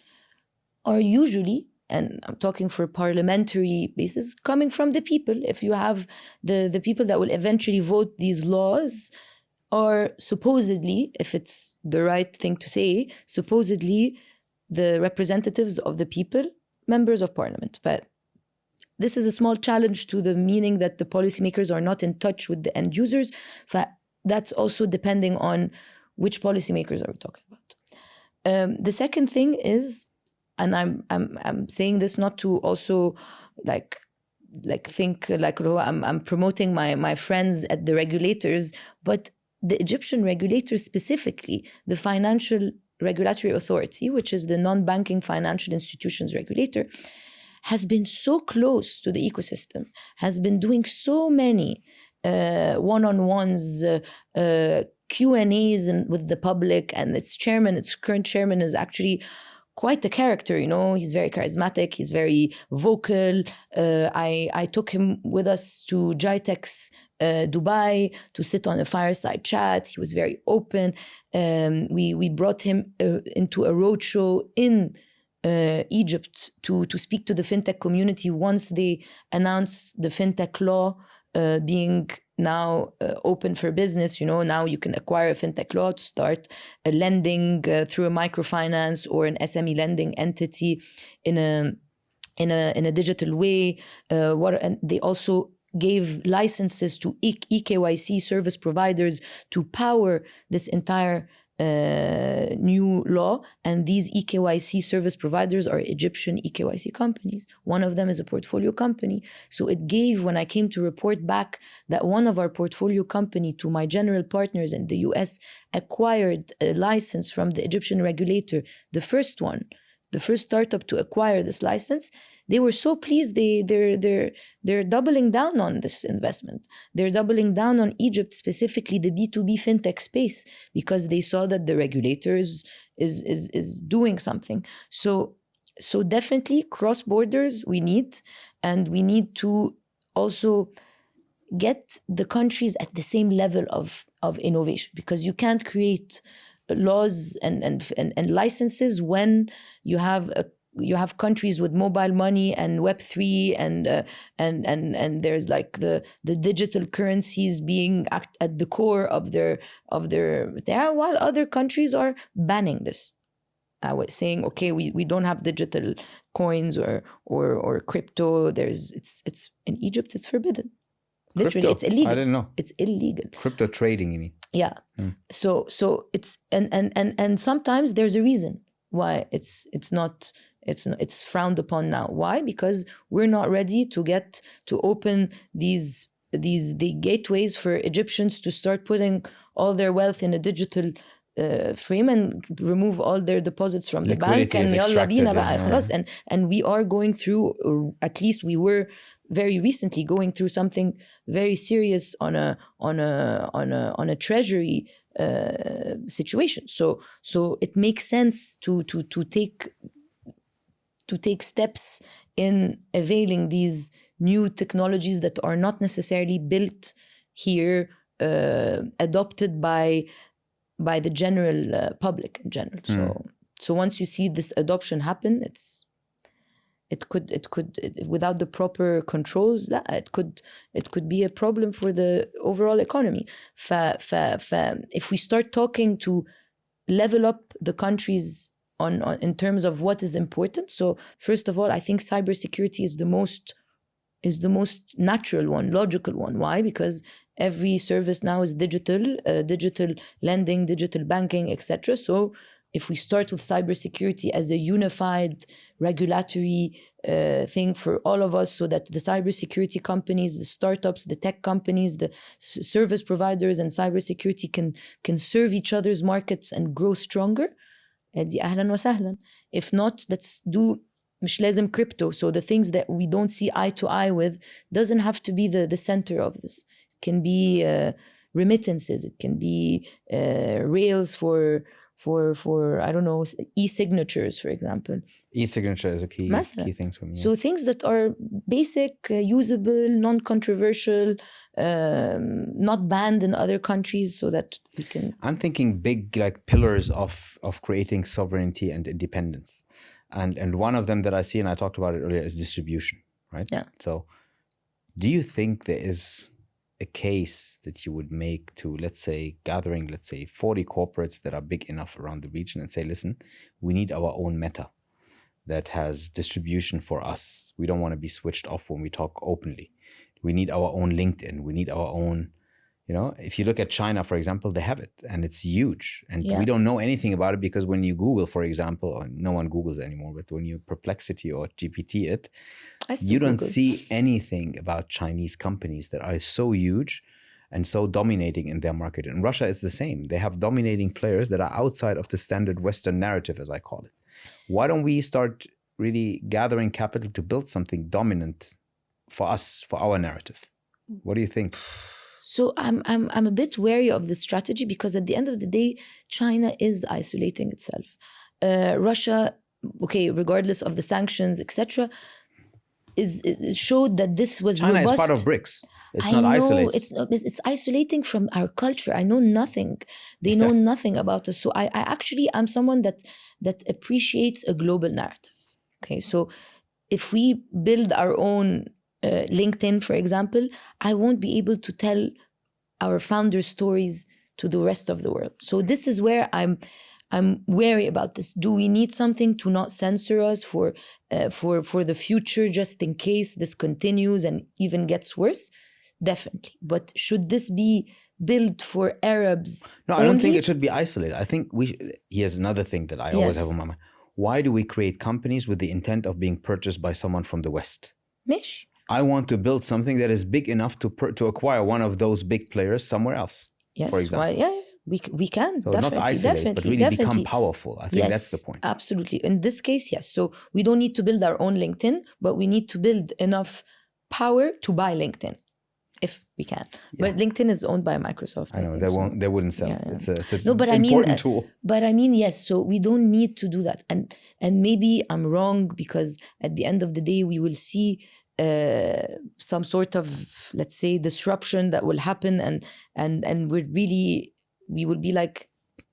are usually, and I'm talking for parliamentary basis, coming from the people. If you have the people that will eventually vote these laws, or supposedly, if it's the right thing to say, supposedly the representatives of the people, members of parliament. But this is a small challenge to the meaning that the policymakers are not in touch with the end users. That's also depending on which policymakers are we talking about. The second thing is, and I'm saying this not to also like think like I'm promoting my friends at the regulators, but the Egyptian regulators, specifically the Financial Regulatory Authority, which is the non-banking financial institutions regulator, has been so close to the ecosystem, has been doing so many one-on-ones, Q&As with the public, and its current chairman is actually quite a character, you know. He's very charismatic, he's very vocal. I took him with us to GITEX Dubai to sit on a fireside chat. He was very open. We brought him into a roadshow in Egypt to speak to the fintech community once they announced the fintech law being now open for business. You know, now you can acquire a fintech law to start a lending through a microfinance or an SME lending entity in a digital way. And they also gave licenses to EKYC service providers to power this entire new law. And these EKYC service providers are Egyptian EKYC companies. One of them is a portfolio company. So it gave, when I came to report back that one of our portfolio company to my general partners in the US acquired a license from the Egyptian regulator, the first startup to acquire this license, they were so pleased. They're doubling down on this investment. They're doubling down on Egypt, specifically the B2B fintech space, because they saw that the regulator is doing something. So definitely cross borders we need, and we need to also get the countries at the same level of innovation, because you can't create laws and licenses when you have countries with mobile money and Web3 and there's like the digital currencies being at the core of their while other countries are banning this. I was saying, okay, we don't have digital coins or crypto. It's in Egypt, it's forbidden. Literally, Crypto? It's illegal. I didn't know. It's illegal. Crypto trading, you mean? Yeah. So it's and sometimes there's a reason why it's frowned upon now. Why? Because we're not ready to open the gateways for Egyptians to start putting all their wealth in a digital frame and remove all their deposits from the bank and yalla bina بقى خلاص. And we are going through, or at least we were very recently going through something very serious on a treasury situation. So it makes sense to take steps in availing these new technologies that are not necessarily built here, adopted by the general public in general. So once you see this adoption happen, it could without the proper controls, it could be a problem for the overall economy. If we start talking to level up the countries on in terms of what is important, so first of all, I think cybersecurity is the most natural one, logical one. Why? Because every service now is digital lending, digital banking, etc. So if we start with cybersecurity as a unified regulatory thing for all of us, so that the cybersecurity companies, the startups, the tech companies, the service providers and cybersecurity can serve each other's markets and grow stronger, دي أهلا وسهلا. If not, let's do مش لازم crypto. So the things that we don't see eye to eye with doesn't have to be the center of this. It can be remittances. It can be rails for I don't know, e-signatures, for example. E-signature is a key thing for me. So things that are basic, usable, non-controversial, not banned in other countries, so that we can... I'm thinking big like pillars of creating sovereignty and independence. And one of them that I see, and I talked about it earlier, is distribution, right? Yeah. So do you think there is a case that you would make to, let's say, gathering, 40 corporates that are big enough around the region and say, listen, we need our own Meta that has distribution for us. We don't want to be switched off when we talk openly. We need our own LinkedIn. We need our own, if you look at China, for example, they have it and it's huge. And we don't know anything about it because when you Google, for example, or no one Googles anymore, but when you Perplexity or GPT it, you don't see anything about Chinese companies that are so huge and so dominating in their market. And Russia is the same. They have dominating players that are outside of the standard Western narrative, as I call it. Why don't we start really gathering capital to build something dominant for us, for our narrative? What do you think? So I'm a bit wary of this strategy because at the end of the day, China is isolating itself. Russia, okay, regardless of the sanctions, etc., it showed that this was China robust. is part of BRICS. It's not isolated. It's isolating from our culture. I know nothing. They know nothing about us. So I'm someone that appreciates a global narrative. Okay, so if we build our own LinkedIn, for example, I won't be able to tell our founder stories to the rest of the world. So this is where I'm wary about this. Do we need something to not censor us for the future, just in case this continues and even gets worse? Definitely. But should this be built for Arabs? No, I don't think it should be isolated. I think here's another thing that I always have on my mind. Why do we create companies with the intent of being purchased by someone from the West? Mish. I want to build something that is big enough to acquire one of those big players somewhere else. Yes, for example. We can So definitely, not isolate, but really become powerful. I think that's the point. Absolutely. In this case, yes. So we don't need to build our own LinkedIn, but we need to build enough power to buy LinkedIn, if we can. But LinkedIn is owned by Microsoft. I know they wouldn't sell. Yeah. It's an important tool. But I mean, yes. So we don't need to do that. And maybe I'm wrong because at the end of the day, we will see some sort of, let's say, disruption that will happen, and we will be like,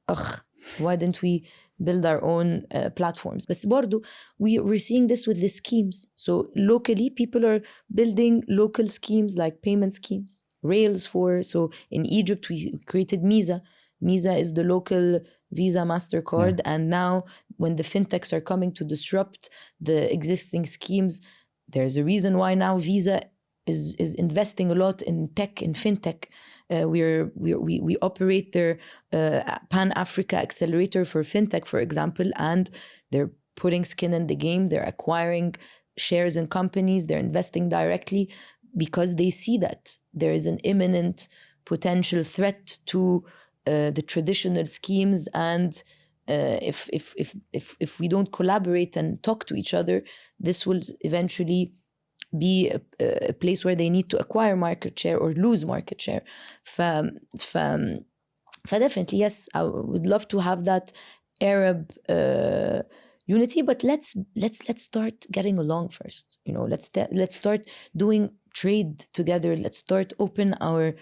ugh, Why didn't we build our own platforms? But برضو, we're seeing this with the schemes. So locally, people are building local schemes like payment schemes, rails so in Egypt, we created Misa. Misa is the local Visa, MasterCard. Yeah. And now when the fintechs are coming to disrupt the existing schemes, there's a reason why now Visa is investing a lot in tech, in fintech. We operate their Pan-Africa accelerator for fintech, for example, and they're putting skin in the game. They're acquiring shares in companies. They're investing directly because they see that there is an imminent potential threat to the traditional schemes, and if we don't collaborate and talk to each other, this will eventually be a place where they need to acquire market share or lose market share. Definitely, yes, I would love to have that Arab unity, but let's start getting along first. Let's start doing trade together. Let's start open our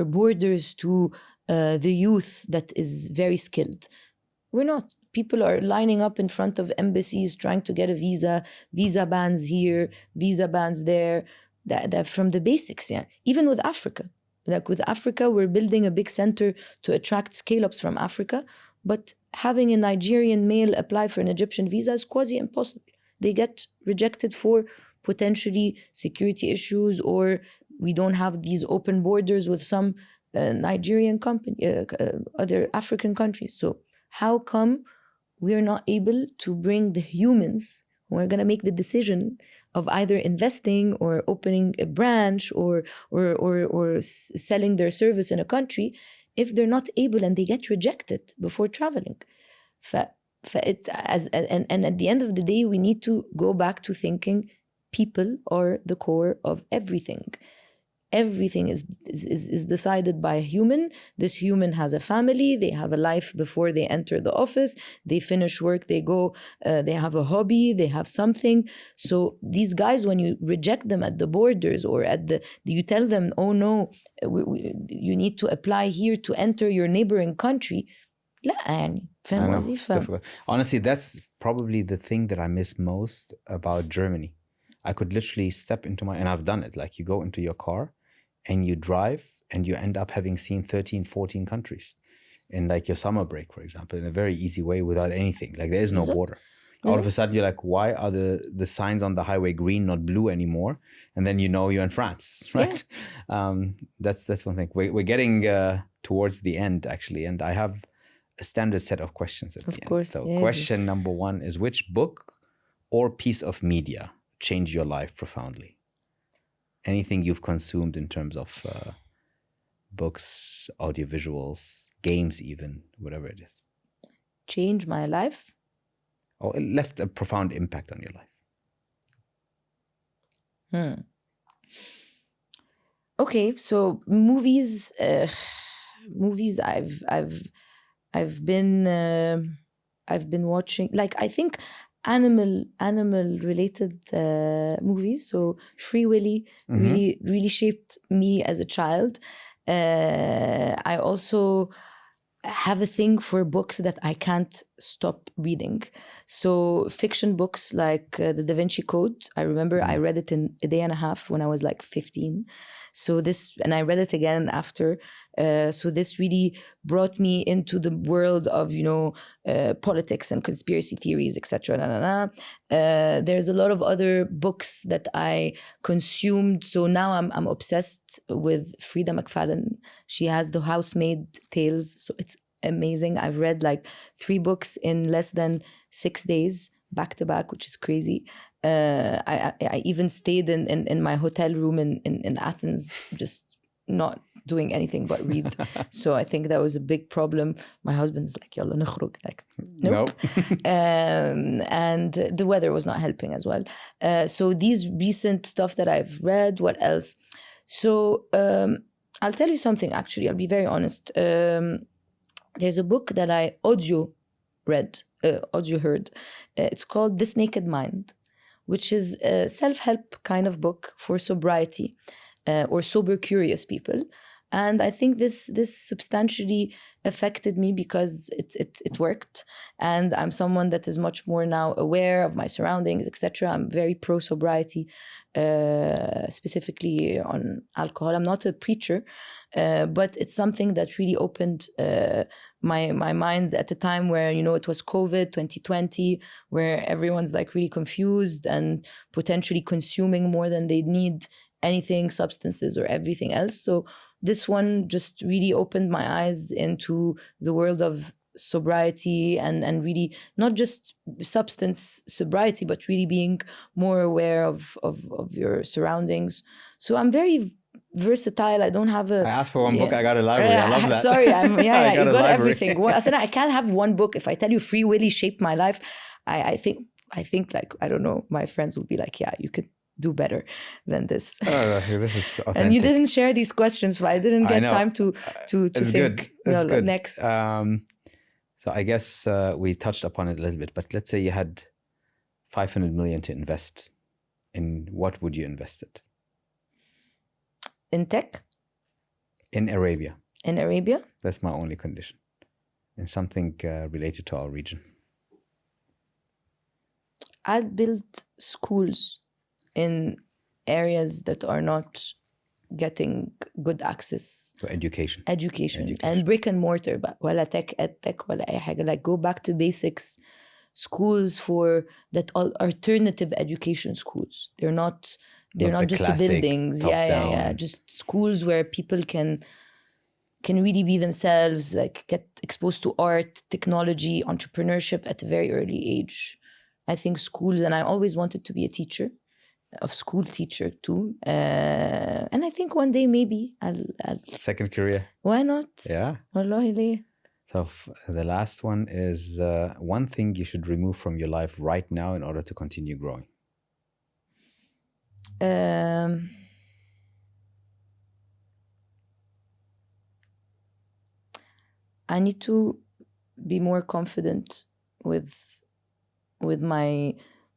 borders to the youth that is very skilled. We're not. People are lining up in front of embassies trying to get a visa bans here, visa bans there, that from the basics, yeah. Even with Africa. Like with Africa, we're building a big center to attract scale-ups from Africa, but having a Nigerian male apply for an Egyptian visa is quasi impossible. They get rejected for potentially security issues, or we don't have these open borders with some Nigerian company, other African countries. So how come we're not able to bring the humans who are going to make the decision of either investing or opening a branch or selling their service in a country if they're not able and they get rejected before traveling? And at the end of the day, we need to go back to thinking people are the core of everything. Everything is decided by a human. This human has a family. They have a life before they enter the office. They finish work. They go. They have a hobby. They have something. So these guys, when you reject them at the borders or you tell them, oh no, you need to apply here to enter your neighboring country. لا يعني فاهم قصدي. Honestly, that's probably the thing that I miss most about Germany. I could literally step into and I've done it. Like you go into your car and you drive and you end up having seen 13, 14 countries in like your summer break, for example, in a very easy way without anything. Like there is no border. All of a sudden you're like, why are the signs on the highway green, not blue anymore? And then you're in France, right? Yeah. That's one thing. We're getting towards the end actually. And I have a standard set of questions at the end. Of course. So question number one is, which book or piece of media changed your life profoundly? Anything you've consumed in terms of books, audiovisuals, games even, whatever it is. Changed my life? Or it left a profound impact on your life. Okay, so movies. I've been watching, like, I think animal related movies. So Free Willy really shaped me as a child. I also have a thing for books that I can't stop reading. So fiction books like The Da Vinci Code. I remember I read it in a day and a half when I was like 15. So and I read it again after. So this really brought me into the world of, politics and conspiracy theories, etc. There's a lot of other books that I consumed. So now I'm obsessed with Frida McFadden. She has The Housemaid Tales. So it's amazing. I've read like 3 books in less than 6 days, back to back, which is crazy. I even stayed in my hotel room in Athens, just not doing anything but read. So I think that was a big problem. My husband's like, "Yalla نخرج." Like, nope. And the weather was not helping as well. So these recent stuff that I've read, what else? So I'll tell you something, actually. I'll be very honest. There's a book that I audio heard. It's called This Naked Mind, which is a self-help kind of book for sobriety or sober curious people. And I think this substantially affected me because it worked. And I'm someone that is much more now aware of my surroundings, etc. I'm very pro sobriety, specifically on alcohol. I'm not a preacher, but it's something that really opened my mind at the time where, you know, it was COVID 2020, where everyone's like really confused and potentially consuming more than they need, anything, substances or everything else. So this one just really opened my eyes into the world of sobriety and really not just substance sobriety, but really being more aware of your surroundings. So I'm very versatile. I don't have a. I asked for one book. I got a library. I love that. Sorry, I you got library. everything. I said I can't have one book. If I tell you Free Willy shaped my life, I think like, I don't know, my friends will be like, yeah, you could do better than this. Oh, this is authentic. And you didn't share these questions, so I didn't get time to it's think. Good. It's good. Next. So I guess we touched upon it a little bit, but let's say you had 500 million to invest. In what would you invest it? In tech? In Arabia. In Arabia? That's my only condition. In something related to our region. I'd build schools in areas that are not getting good access to education and brick and mortar, but ولا tech, ed tech, ولا أي حاجة. Like, go back to basics. Schools for that alternative education schools. They're not just the buildings. Yeah. Just schools where people can really be themselves, like get exposed to art, technology, entrepreneurship at a very early age. I think schools, and I always wanted to be a teacher, of school teacher too. And I think one day maybe I'll second career. Why not? Yeah. Wallahi li. So the last one is one thing you should remove from your life right now in order to continue growing. I need to be more confident with my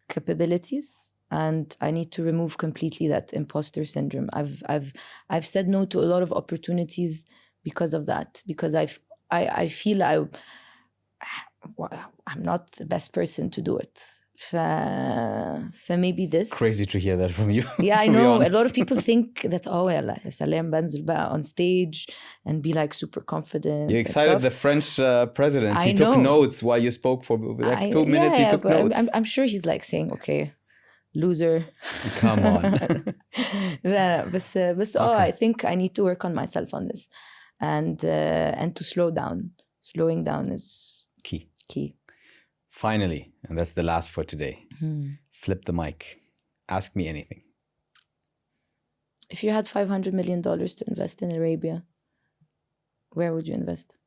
capabilities, and I need to remove completely that imposter syndrome. I've said no to a lot of opportunities because of that, because I feel I'm not the best person to do it. Maybe this. Crazy to hear that from you. Yeah, I know. A lot of people think that, oh, يلا سلام بنزل بقى on stage and be like super confident. You excited the French president. He took notes while you spoke for like 2 minutes. He took notes. I'm sure he's like saying, okay, loser. Come on. But I think I need to work on myself on this, and to slow down. Slowing down is key. Finally, and that's the last for today. Flip the mic. Ask me anything. If you had $500 million to invest in Arabia, where would you invest?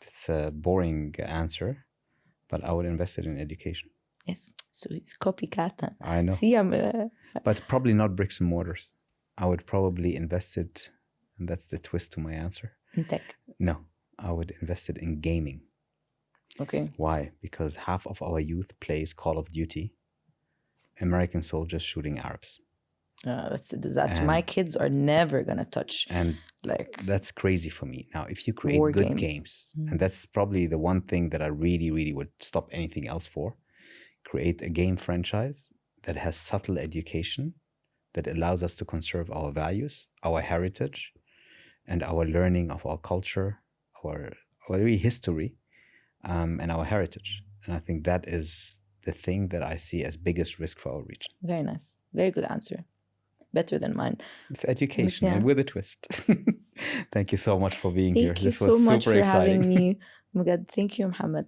It's a boring answer, but I would invest it in education. Yes, so it's copycat. Huh? I know. See, but probably not bricks and mortars. I would probably invest it, and that's the twist to my answer. In tech? No, I would invest it in gaming. Okay. Why? Because half of our youth plays Call of Duty, American soldiers shooting Arabs. That's a disaster. My kids are never gonna touch. And like, that's crazy for me. Now, if you create good games, and that's probably the one thing that I really, really would stop anything else for, create a game franchise that has subtle education that allows us to conserve our values, our heritage, and our learning of our culture, our history, and our heritage. And I think that is the thing that I see as biggest risk for our region. Very nice. Very good answer. Better than mine. It's education and with a twist. Thank you so much for being here. This was super exciting. Thank you so much for having me. Thank you, Mohammed.